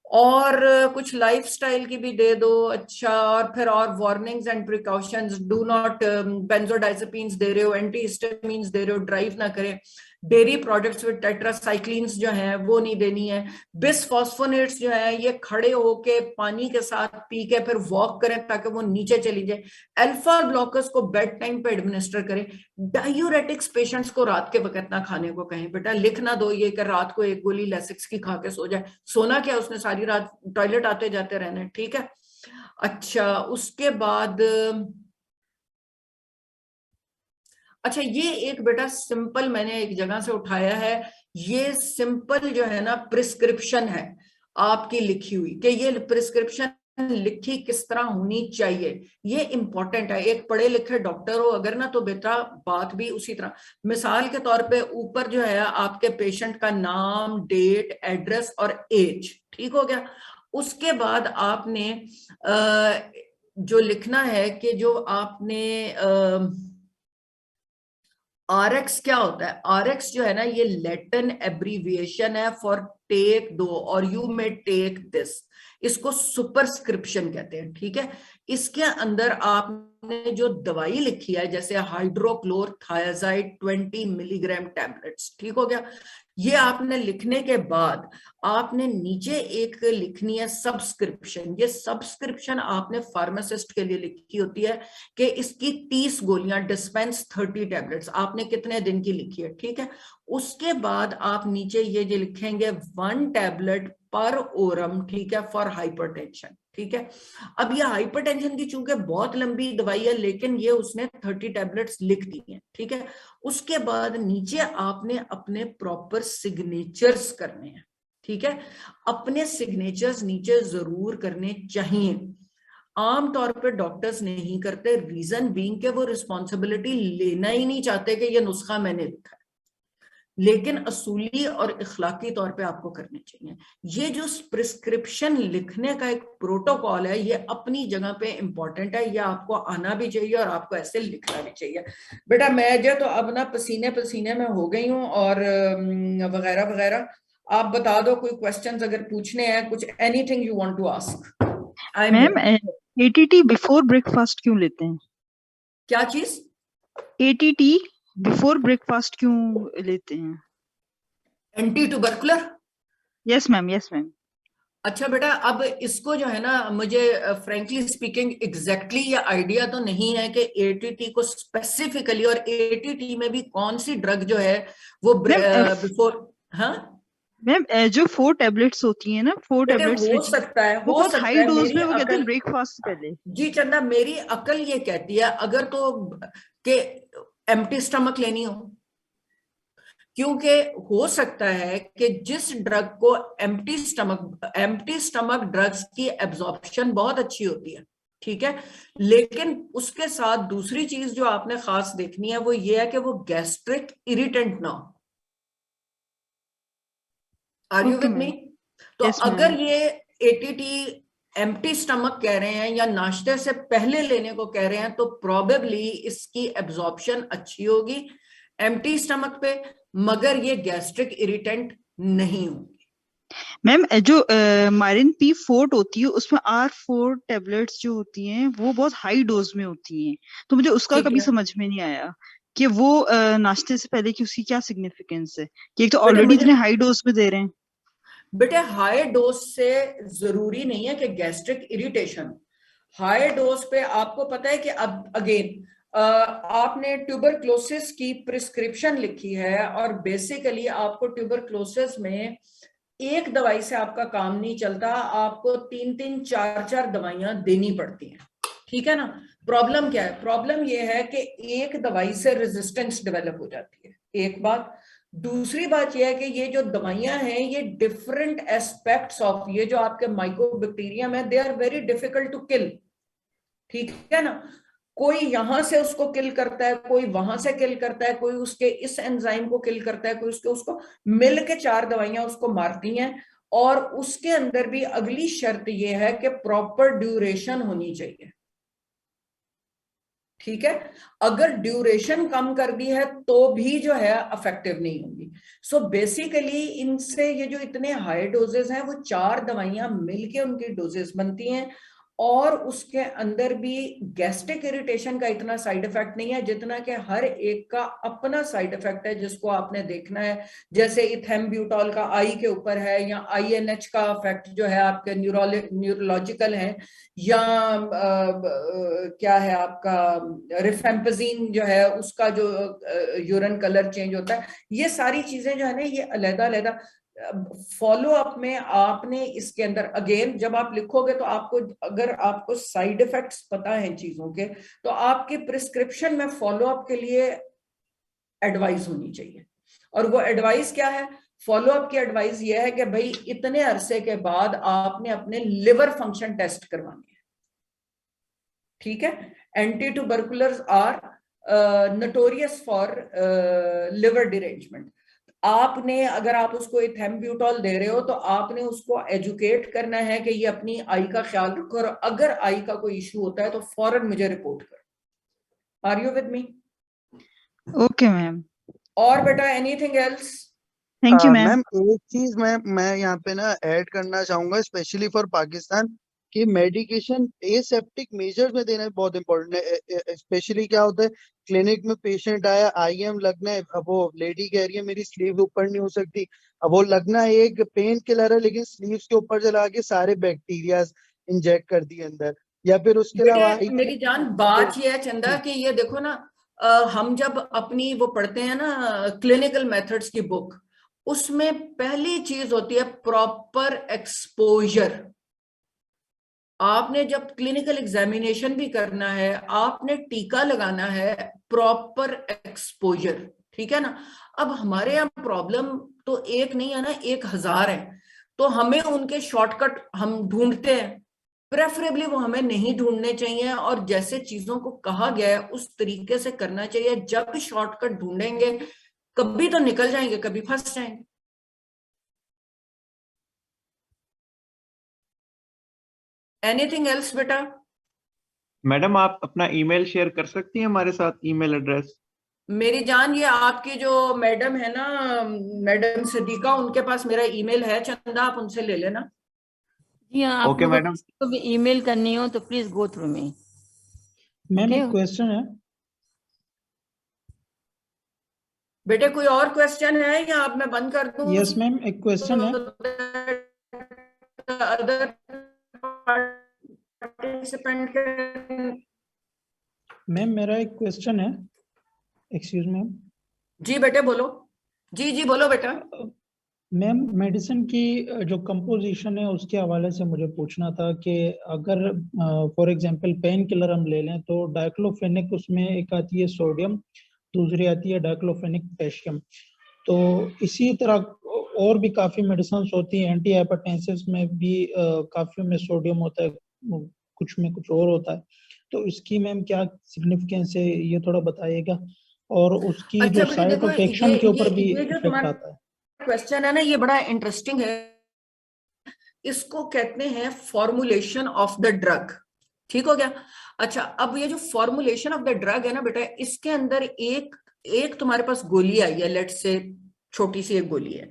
और कुछ लाइफस्टाइल की भी दे दो। अच्छा, और फिर और warnings and precautions, do not, benzodiazepines दे रहे हो, एंटीहिस्टामिन्स दे रहे हो, ड्राइव ना करें, डेयरी प्रोडक्ट्स विद टेट्रासाइक्लिन्स जो है वो नहीं देनी है, बिसफॉस्फोनेट्स जो है ये खड़े होके पानी के साथ पी के फिर वॉक करें ताकि वो नीचे चली जाए, अल्फा ब्लॉकर्स को बेड टाइम पे एडमिनिस्टर करें, डायूरेटिक्स पेशेंट्स को रात के वक्त ना खाने को कहें, बेटा लिख ना दो ये कि रात को एक गोली लेसिक्स की खा के सो जाए, सोना क्या उसने सारी रात टॉयलेट आते जाते रहना है, ठीक है। अच्छा उसके बाद अच्छा ये एक बेटा सिंपल मैंने एक जगह से उठाया है, ये सिंपल जो है ना प्रिस्क्रिप्शन है आपकी लिखी हुई कि ये प्रिस्क्रिप्शन लिखी किस तरह होनी चाहिए, ये इंपॉर्टेंट है। एक पढ़े लिखे डॉक्टर हो अगर ना तो बेटा बात भी उसी तरह, मिसाल के तौर पे ऊपर जो है आपके पेशेंट का नाम, डेट, एड्रेस और एज, ठीक हो गया। उसके बाद आपने जो लिखना है कि जो आपने RX क्या होता है, RX जो है ना ये लैटिन एब्रीविएशन है फॉर टेक दो और यू मे टेक दिस, इसको सुपरस्क्रिप्शन कहते हैं, ठीक है। इसके अंदर आपने जो दवाई लिखी है जैसे हाइड्रोक्लोरथायाजाइड 20 मिलीग्राम टैबलेट्स, ठीक हो गया, ये आपने लिखने के बाद आपने नीचे एक लिखनी है सब्सक्रिप्शन। ये सब्सक्रिप्शन आपने फार्मासिस्ट के लिए लिखी होती है कि इसकी 30 गोलियां डिस्पेंस 30 टैबलेट्स, आपने कितने दिन की लिखी है, ठीक है। उसके बाद आप नीचे ये जो लिखेंगे 1 टैबलेट पर ओरम, ठीक है, फॉर हाइपरटेंशन, ठीक है। अब ये हाइपरटेंशन की चूंकि बहुत लंबी दवाई है लेकिन ये उसने 30 टैबलेट्स लिख दी हैं, ठीक है। उसके बाद नीचे आपने अपने प्रॉपर सिग्नेचर्स करने हैं, ठीक है, अपने सिग्नेचर्स नीचे जरूर करने चाहिए। आमतौर पे डॉक्टर्स नहीं करते, रीजन बीइंग के वो रिस्पॉन्सिबिलिटी लेना ही नहीं चाहते कि ये नुस्खा मैंने लिखा है, लेकिन असूली और इखलाकी तौर पे आपको करने चाहिए। ये जो प्रिस्क्रिप्शन लिखने का एक प्रोटोकॉल है ये अपनी जगह पे इंपॉर्टेंट है, ये आपको आना भी चाहिए और आपको ऐसे लिखना भी चाहिए। बेटा मैं जो तो अब ना पसीने पसीने में हो गई हूँ और वगैरह वगैरह, आप बता दो कोई क्वेश्चंस अगर पूछने हैं, कुछ anything you want to ask. Ma'am ATT before breakfast क्यों लेते हैं? क्या चीज? ATT बिफोर ब्रेकफास्ट क्यों लेते हैं? Anti tubercular? Yes ma'am, yes ma'am. अच्छा बेटा अब इसको जो है ना मुझे फ्रेंकली स्पीकिंग एग्जैक्टली ये आइडिया तो नहीं है कि ATT को स्पेसिफिकली, और ATT में भी कौन सी ड्रग जो है वो बिफोर, हाँ मैम जो 4 टैबलेट्स होती हैं ना, 4 टैबलेट्स हो सकता है, वो बहुत हाई डोज में वो कहते हैं अकल, ब्रेकफास्ट से पहले। जी चंदा मेरी अकल ये कहती है अगर तो के एम्प्टी स्टमक लेनी हो, क्योंकि हो सकता है कि जिस ड्रग को एम्प्टी स्टमक ड्रग्स की एब्जॉर्प्शन बहुत अच्छी होती है, ठीक है, लेकिन उसके साथ दूसरी चीज जो आपने खास देखनी है वो ये है कि वो गैस्ट्रिक इरिटेंट ना हो। Are you with me? तो अगर ये ATT एम्प्टी स्टमक कह रहे हैं या नाश्ते से पहले लेने को कह रहे हैं तो प्रोबेबली इसकी एब्जॉर्प्शन अच्छी होगी एम्प्टी स्टमक पे, मगर ये गैस्ट्रिक इरिटेंट नहीं होगी। मैम जो मायरिन P4 होती है उसमें R4 टैबलेट्स जो होती हैं वो बहुत हाई डोज में होती हैं, तो मुझे उसका कभी समझ में नहीं आया कि वो नाश्ते से पहले की उसकी क्या सिग्निफिकेंस है कि एक तो ऑलरेडी इतने हाई डोज में दे रहे हैं। बेटे हाई डोज से जरूरी नहीं है कि गैस्ट्रिक इरिटेशन, हाई डोज पे आपको पता है कि अब अगेन आपने ट्यूबरक्लोसिस की प्रिस्क्रिप्शन लिखी है और बेसिकली आपको ट्यूबरक्लोसिस में एक दवाई से आपका काम नहीं चलता, आपको 3-3, 4-4 दवाइयां देनी पड़ती हैं, ठीक है ना। प्रॉब्लम क्या है? प्रॉब्लम ये है कि एक दवाई से रेजिस्टेंस डेवलप हो जाती है, एक बात। दूसरी बात यह है कि ये जो दवाइयां हैं ये डिफरेंट एस्पेक्ट्स ऑफ ये जो आपके माइक्रोबैक्टीरियम है, they are very difficult to kill, ठीक है ना। कोई यहां से उसको किल करता है, कोई वहां से किल करता है, कोई उसके इस एंजाइम को किल करता है, कोई उसको मिल के 4 दवाइयां उसको मारती हैं। और उसके अंदर भी अगली शर्त ये है कि प्रॉपर ड्यूरेशन होनी चाहिए, ठीक है। अगर ड्यूरेशन कम कर दी है तो भी जो है इफेक्टिव नहीं होगी। सो बेसिकली इनसे ये जो इतने हाई डोजेस हैं वो 4 दवाइयां मिलके उनकी डोजेस बनती हैं, और उसके अंदर भी गैस्ट्रिक इरिटेशन का इतना साइड इफेक्ट नहीं है जितना कि हर एक का अपना साइड इफेक्ट है जिसको आपने देखना है। जैसे इथेम्ब्यूटॉल का आई के ऊपर है, या INH का इफेक्ट जो है आपके न्यूरोलॉजिकल है, या क्या है आपका रिफेम्पजीन जो है उसका जो यूरिन कलर चेंज होता है। ये सारी चीजें जो है ना ये अलग-अलग फॉलो अप में आपने इसके अंदर अगेन जब आप लिखोगे तो आपको, अगर आपको साइड इफेक्ट्स पता है चीजों के, तो आपके प्रिस्क्रिप्शन में फॉलो अप के लिए एडवाइस होनी चाहिए। और वो एडवाइस क्या है? फॉलो अप की एडवाइस ये है कि भाई इतने अरसे के बाद आपने अपने लिवर फंक्शन टेस्ट करवाने हैं, ठीक है। Anti tuberculars are notorious for liver derangement. आपने अगर आप उसको इथेम्ब्यूटॉल दे रहे हो तो आपने उसको एजुकेट करना है कि ये अपनी आई का ख्याल रखो, और अगर आई का कोई इशू होता है तो फौरन मुझे रिपोर्ट करो। Are you with me? Okay ma'am. और बेटा anything else? Thank you ma'am. Ma'am एक चीज मैं यहाँ पे ना ऐड करना चाहूंगा स्पेशली फॉर पाकिस्तान कि मेडिकेशन एसेप्टिक मेजर्स में देना बहुत इंपॉर्टेंट है। स्पेशली क्या होता है, क्लिनिक में पेशेंट आया, IM लगना है, अब वो लेडी कह रही है मेरी स्लीव ऊपर नहीं हो सकती, अब वो लगना एक पेन किलर है लेकिन स्लीव्स के ऊपर चला के सारे बैक्टीरिया इंजेक्ट कर दिए अंदर, या फिर उसके अलावा मेरी जान बात ये है चंदा कि ये देखो ना, हम जब अपनी वो पढ़ते हैं ना क्लिनिकल मेथड्स की बुक, उसमें पहली चीज होती है प्रॉपर एक्सपोजर। आपने जब क्लिनिकल एग्जामिनेशन भी करना है, आपने टीका लगाना है, प्रॉपर एक्सपोजर, ठीक है ना। अब हमारे यहाँ प्रॉब्लम तो एक नहीं है ना, 1000 है। तो हमें उनके शॉर्टकट हम ढूंढते हैं, प्रेफरेबली वो हमें नहीं ढूंढने चाहिए, और जैसे चीजों को कहा गया है उस तरीके से करना चाहिए। जब भी शॉर्टकट ढूंढेंगे कभी तो निकल जाएंगे, कभी फंस जाएंगे। एनीथिंग एल्स बेटा? मैडम आप अपना ईमेल शेयर कर सकती हैं हमारे साथ, ईमेल एड्रेस? मेरी जान ये आपकी जो मैडम है ना, मैडम सदीका, उनके पास मेरा ईमेल है चंदा, आप उनसे ले लेना। जी हाँ, आप ओके लोगों मैडम। को भी ईमेल करनी हो तो please go through me. Ma'am एक क्वेश्चन है बेटे, कोई और क्वेश्चन है या आप मैं बंद कर दूं? यस मैम, एक क्वेश्चन है। अदर पार्टिसिपेंट मैम मेरा एक क्वेश्चन है, एक्सक्यूज मैम। जी बेटे बोलो, जी बोलो बेटा। मैम मेडिसिन की जो कंपोजिशन है उसके हवाले से मुझे पूछना था कि अगर फॉर एग्जांपल पेन किलर हम ले लें तो डाइक्लोफेनिक उसमें एक आती है सोडियम, दूसरी आती है डाइक्लोफेनिक पोटेशियम। तो इसी तरह और भी काफी मेडिसिन होती हैं, एंटी हाइपरटेंसिव्स में भी काफी में सोडियम होता है, कुछ में कुछ और होता है। तो इसकी मैम क्या सिग्निफिकेंस है ये थोड़ा बताइएगा, और उसकी जो साइट ऑफ एक्शन के ऊपर भी इफेक्ट आता है। क्वेश्चन है ना, ये बड़ा इंटरेस्टिंग है। इसको कहते हैं फॉर्मुलेशन ऑफ द ड्रग, ठीक हो गया। अच्छा, अब ये जो फॉर्मुलेशन ऑफ द ड्रग है ना बेटा, इसके अंदर एक तुम्हारे पास गोली आई है, लेट्स से छोटी सी एक गोली है।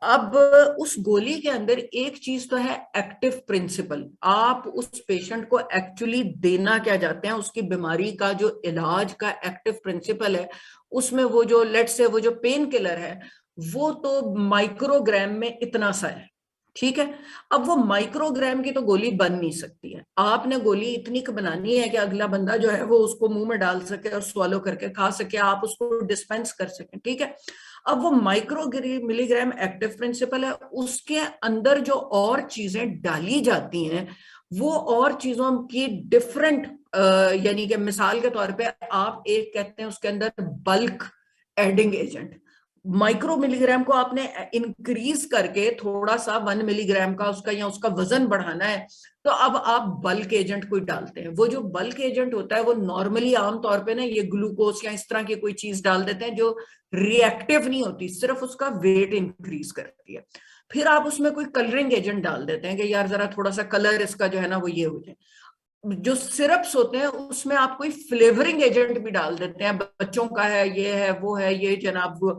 अब उस गोली के अंदर एक चीज तो है एक्टिव प्रिंसिपल, आप उस पेशेंट को एक्चुअली देना क्या चाहते हैं, उसकी बीमारी का जो इलाज का एक्टिव प्रिंसिपल है, उसमें वो जो लेट्स से वो जो पेन किलर है वो तो माइक्रोग्राम में इतना सा है, ठीक है। अब वो माइक्रोग्राम की तो गोली बन नहीं सकती है, आपने गोली इतनी बनानी है कि अगला बंदा जो है वो उसको मुंह में डाल सके और स्वॉलो करके खा सके, आप उसको डिस्पेंस कर सकें, ठीक है। अब वो माइक्रो मिलीग्राम एक्टिव प्रिंसिपल है, उसके अंदर जो और चीजें डाली जाती हैं वो और चीजों की डिफरेंट, यानी कि मिसाल के तौर पे आप एक कहते हैं उसके अंदर bulk adding agent, micro milligram को आपने इंक्रीज करके थोड़ा सा 1 मिलीग्राम का उसका या उसका वजन बढ़ाना है, तो अब आप बल्क एजेंट कोई डालते हैं। वो जो बल्क एजेंट होता है वो नॉर्मली आमतौर पे ना ये ग्लूकोज या इस तरह की कोई चीज डाल देते हैं जो रिएक्टिव नहीं होती, सिर्फ उसका वेट इंक्रीज करती है। फिर आप उसमें कोई कलरिंग एजेंट डाल देते हैं कि यार जरा थोड़ा सा कलर इसका जो है ना वो ये हो जाए। जो सिरप्स होते हैं उसमें आप कोई फ्लेवरिंग एजेंट भी डाल देते हैं, बच्चों का है, ये है, वो है, ये जनाब वो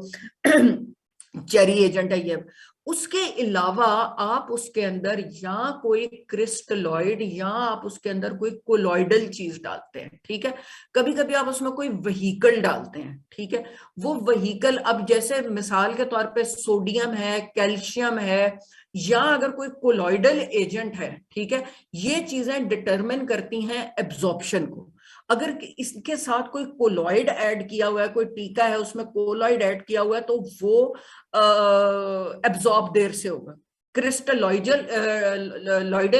चेरी एजेंट है ये। उसके अलावा आप उसके अंदर या कोई क्रिस्टलॉइड या आप उसके अंदर कोई कोलॉइडल चीज डालते हैं, ठीक है। कभी कभी आप उसमें कोई वहीकल डालते हैं, ठीक है। वो वहीकल अब जैसे मिसाल के तौर पे सोडियम है, कैल्शियम है, या अगर कोई कोलॉइडल एजेंट है, ठीक है, ये चीजें डिटरमिन करती हैं एब्जॉर्प्शन को। अगर इसके साथ कोई कोलॉइड ऐड किया हुआ है, कोई टीका है उसमें कोलॉइड ऐड किया हुआ है, तो वो एब्जॉर्ब देर से होगा। क्रिस्टलॉइडल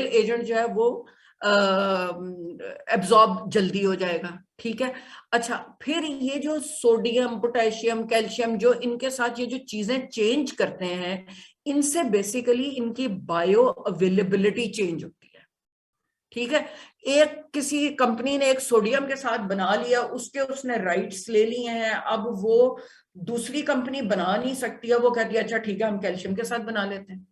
एजेंट जो है वो एब्जॉर्ब जल्दी हो जाएगा, ठीक है। अच्छा, फिर ये जो सोडियम, पोटेशियम, कैल्शियम जो इनके साथ ये जो चीजें चेंज करते हैं, इनसे बेसिकली इनकी बायो अवेलेबिलिटी चेंज होती है, ठीक है। एक किसी कंपनी ने एक सोडियम के साथ बना लिया, उसने राइट्स ले लिए हैं, अब वो दूसरी कंपनी बना नहीं सकती है, वो कहती है अच्छा ठीक है हम कैल्शियम के साथ बना लेते हैं।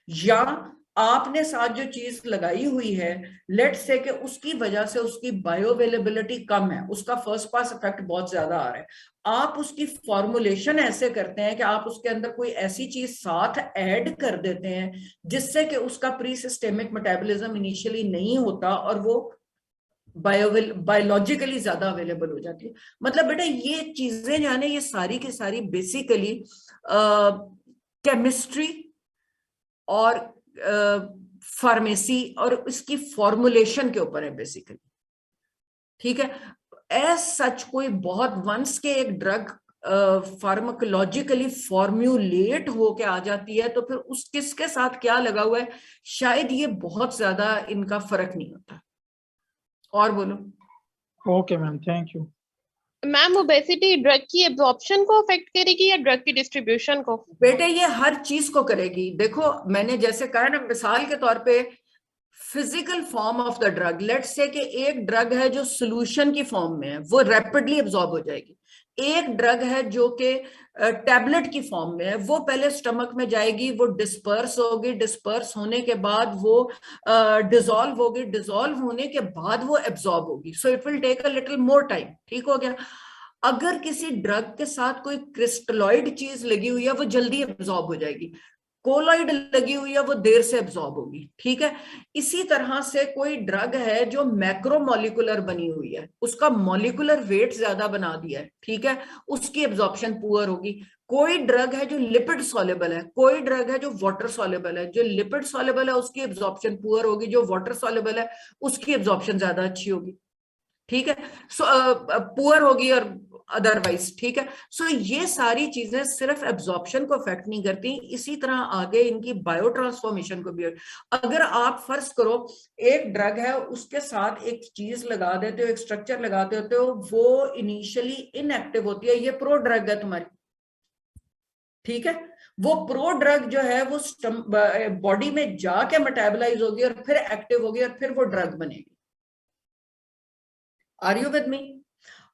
या आपने साथ जो चीज लगाई हुई है, लेट्स से कि उसकी वजह से उसकी बायो अवेलेबिलिटी कम है, उसका फर्स्ट पास इफेक्ट बहुत ज्यादा आ रहा है, आप उसकी फॉर्मुलेशन ऐसे करते हैं कि आप उसके अंदर कोई ऐसी चीज साथ ऐड कर देते हैं जिससे कि उसका प्री सिस्टेमिक मेटाबॉलिज्म इनिशियली नहीं होता और वो बायोलॉजिकली ज्यादा अवेलेबल हो जाती है। मतलब बेटा ये चीजें जाने, ये सारी की सारी बेसिकली केमिस्ट्री और फार्मेसी और इसकी फॉर्मुलेशन के ऊपर है बेसिकली, ठीक है। एज सच कोई बहुत वंस के एक ड्रग फार्माकोलॉजिकली फॉर्म्यूलेट होके आ जाती है तो फिर उस किसके साथ क्या लगा हुआ है शायद ये बहुत ज्यादा इनका फर्क नहीं होता। और बोलो। Okay ma'am, thank you ma'am. Obesity drug की एब्जॉर्प्शन को अफेक्ट करेगी या ड्रग की डिस्ट्रीब्यूशन को? बेटे ये हर चीज को करेगी। देखो मैंने जैसे कहा ना, मिसाल के तौर पे physical form of the drug, let's say कि एक ड्रग है जो सोल्यूशन की फॉर्म में है, वो रैपिडली एब्जॉर्ब हो जाएगी। एक ड्रग है जो कि टैबलेट की फॉर्म में है, वो पहले स्टमक में जाएगी, वो डिस्पर्स होगी, डिस्पर्स होने के बाद वो डिसॉल्व होगी, डिसॉल्व होने के बाद वो एब्जॉर्ब होगी। So it will take a little more time, ठीक हो गया। अगर किसी ड्रग के साथ कोई क्रिस्टलॉइड चीज लगी हुई है वो जल्दी एब्जॉर्ब हो जाएगी, कोलॉइड लगी हुई है वो देर से एब्जॉर्ब होगी, ठीक है। इसी तरह से कोई ड्रग है जो मैक्रोमोलिकुलर बनी हुई है, उसका मॉलिकुलर वेट ज्यादा बना दिया है, ठीक है, उसकी एब्जॉर्प्शन पुअर होगी। कोई ड्रग है जो लिपिड सॉल्युबल है, कोई ड्रग है जो वाटर सॉल्युबल है, जो लिपिड सॉल्युबल है उसकी एब्जॉर्प्शन पुअर होगी, जो वाटर सॉल्युबल है उसकी एब्जॉर्प्शन ज्यादा अच्छी होगी, ठीक है। पुअर होगी और अदरवाइज, ठीक है। सो ये सारी चीजें सिर्फ एब्जॉर्प्शन को अफेक्ट नहीं करती, इसी तरह आगे इनकी बायो ट्रांसफॉर्मेशन को भी। अगर आप फर्ज करो एक ड्रग है उसके साथ एक चीज लगा देते हो, एक स्ट्रक्चर लगा देते हो, वो इनिशियली इनएक्टिव होती है, ये प्रो ड्रग है तुम्हारी, ठीक है। वो प्रो ड्रग जो है वो बॉडी में जाके मेटाबोलाइज होगी और फिर एक्टिव होगी और फिर वो ड्रग बनेगी। Are you with me?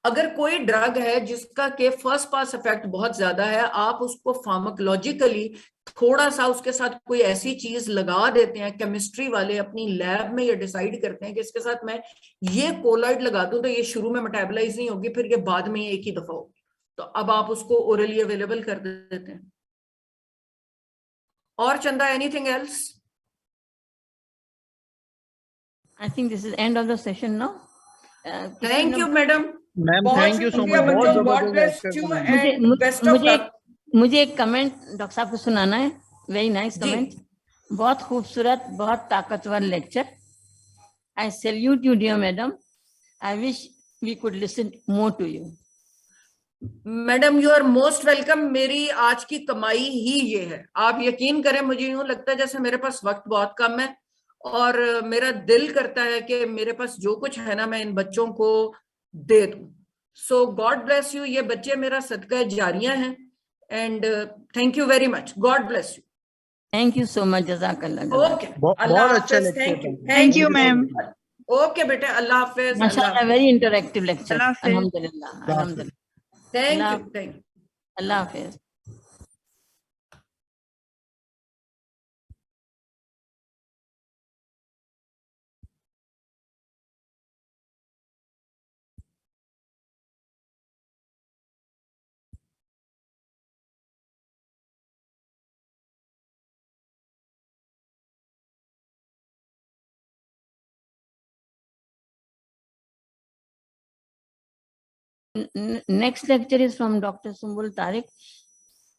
अगर कोई ड्रग है जिसका के फर्स्ट पास इफेक्ट बहुत ज्यादा है, आप उसको फार्माकोलॉजिकली थोड़ा सा उसके साथ कोई ऐसी चीज लगा देते हैं, केमिस्ट्री वाले अपनी लैब में ये डिसाइड करते हैं कि इसके साथ मैं ये कोलॉइड लगा दूं तो ये शुरू में मेटाबोलाइज नहीं होगी, फिर ये बाद में एक ही दफा होगी, तो अब आप उसको ओरली अवेलेबल कर देते हैं। और चंदा, anything else? I think this is end of the session now. Thank you madam, ma'am thank you so much, बहुत जबरदस्त। मुझे एक कमेंट डॉक्टर साहब को सुनाना है, वेरी नाइस कमेंट। बहुत खूबसूरत, बहुत ताकतवर lecture. I salute you, dear madam. I wish we could listen more to you. Madam you are most welcome. मेरी आज की कमाई ही ये है. आप यकीन करें, मुझे यूं लगता है जैसे मेरे पास वक्त बहुत कम है और मेरा दिल करता है कि मेरे पास जो कुछ है ना, मैं इन बच्चों को दे दूं. सो गॉड ब्लेस यू. ये बच्चे मेरा सदका जारिया हैं. And thank you very much. God bless you. Thank you so much. Jazakallah. Okay, Allah Hafiz. Thank you. Thank you, ma'am. Okay बेटे, अल्लाह हाफिज. Mashallah, very interactive lecture. Allah Hafiz. Alhamdulillah. Alhamdulillah. Thank Allah- you. Thank you. Allah Hafiz. Next lecture is from Dr. Sumbul Tariq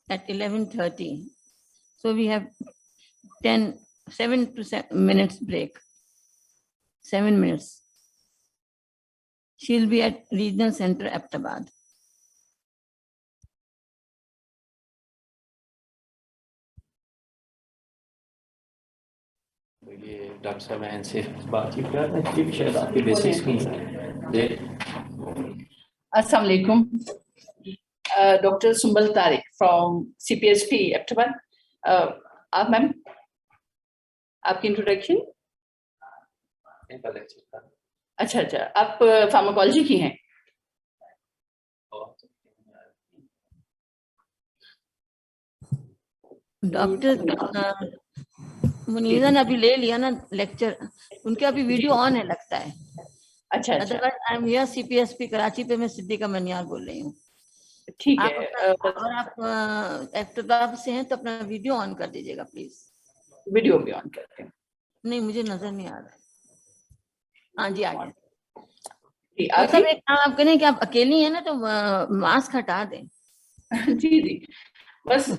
at 11:30. So we have 7 to 7 minutes break. 7 minutes. She'll be at Regional Center, Ahmedabad. ये doctor साहब मैं इनसे बातचीत कर रहा था कि शायद आपके बेसिक्स भी दे. Assalamu alaikum. Dr. Sumbul Tariq from CPSP, Ahmedabad. आप मैम, आपकी इंट्रोडक्शन. इनका लेक्चर था. अच्छा अच्छा, आप फार्माकोलॉजी की हैं. डॉक्टर मुनीरा ने अभी ले लिया ना लेक्चर, उनके अभी वीडियो ऑन है लगता है. अच्छा अच्छा, otherwise I am here CPSP Karachi पे. मैं सिद्दीका मनियार बोल रही हूँ. ठीक आप है. अगर आप अहमदाबाद से हैं तो अपना वीडियो ऑन कर दीजिएगा प्लीज. वीडियो भी ऑन करते हैं. नहीं, मुझे नजर नहीं आ रहा है. हाँ जी, आ गया. जी, मतलब एक काम आप करें कि आप अकेली हैं ना तो मास्क हटा दें. जी जी. बस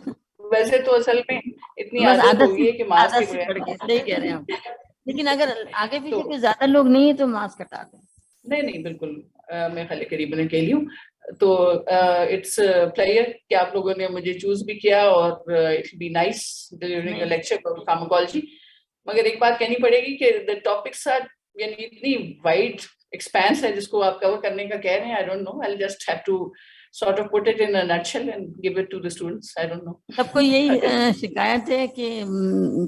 वैसे तो असल में इतनी बस आदत हो गई है कि मास्क आदत के से बगैर पड़ गई. सही कह रहे हैं आप. लेकिन अगर आगे पीछे कोई ज्यादा लोग नहीं है तो मास्क हटा दें. नहीं नहीं बिल्कुल. मैं खाली करीबन अकेली हूँ. तो इट्स प्लेयर कि आप लोगों ने मुझे चूज भी किया और it be nice delivering a lecture for pharmacology. मगर एक बात कहनी पड़ेगी कि द टॉपिक्स आर यानी इतनी वाइड एक्सपेंस है जिसको आप कवर करने का कह रहे हैं. I don't know. I just have to sort of put it in a nutshell and give it to the students. I don't know. सबको यही शिकायत है कि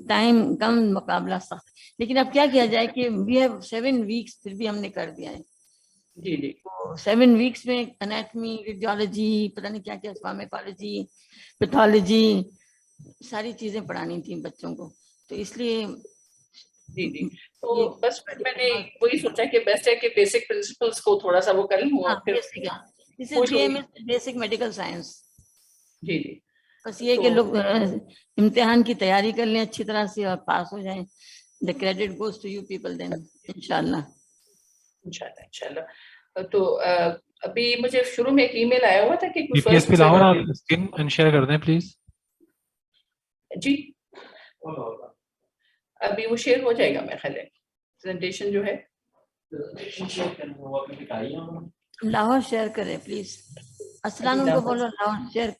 टाइम कम, मुकाबला सख्त. लेकिन अब क्या किया जाए कि we have 7 weeks, फिर भी हमने कर दिया है. जी जी. तो 7 weeks में एनाटमी, रेडियोलॉजी, पता नहीं क्या क्या, फार्माकोलॉजी, पैथोलॉजी, सारी चीजें पढ़ानी थी बच्चों को. तो इसलिए जी जी. तो बस मैंने वही सोचा कि बेस्ट है कि बेसिक प्रिंसिपल्स को थोड़ा सा वो कर लूं और फिर This is BMS, basic medical science. जी जी. बस ये कि लोग इम्तिहान की तैयारी कर लें अच्छी तरह से और पास हो जाएं. The credit goes to you people then, इंशाल्लाह. इंशाल्लाह इंशाल्लाह. तो अभी मुझे शुरू में एक ईमेल आया हुआ था कि कुछ CPSP लाओ ना, स्क्रीन अनशेयर कर दें प्लीज. जी. अभी वो शेयर हो जाएगा मेरे ख्याल है. प्रेजेंटेशन जो है लाहौर शेयर करें प्लीज. असलान उनको बोलो लाहौर शेयर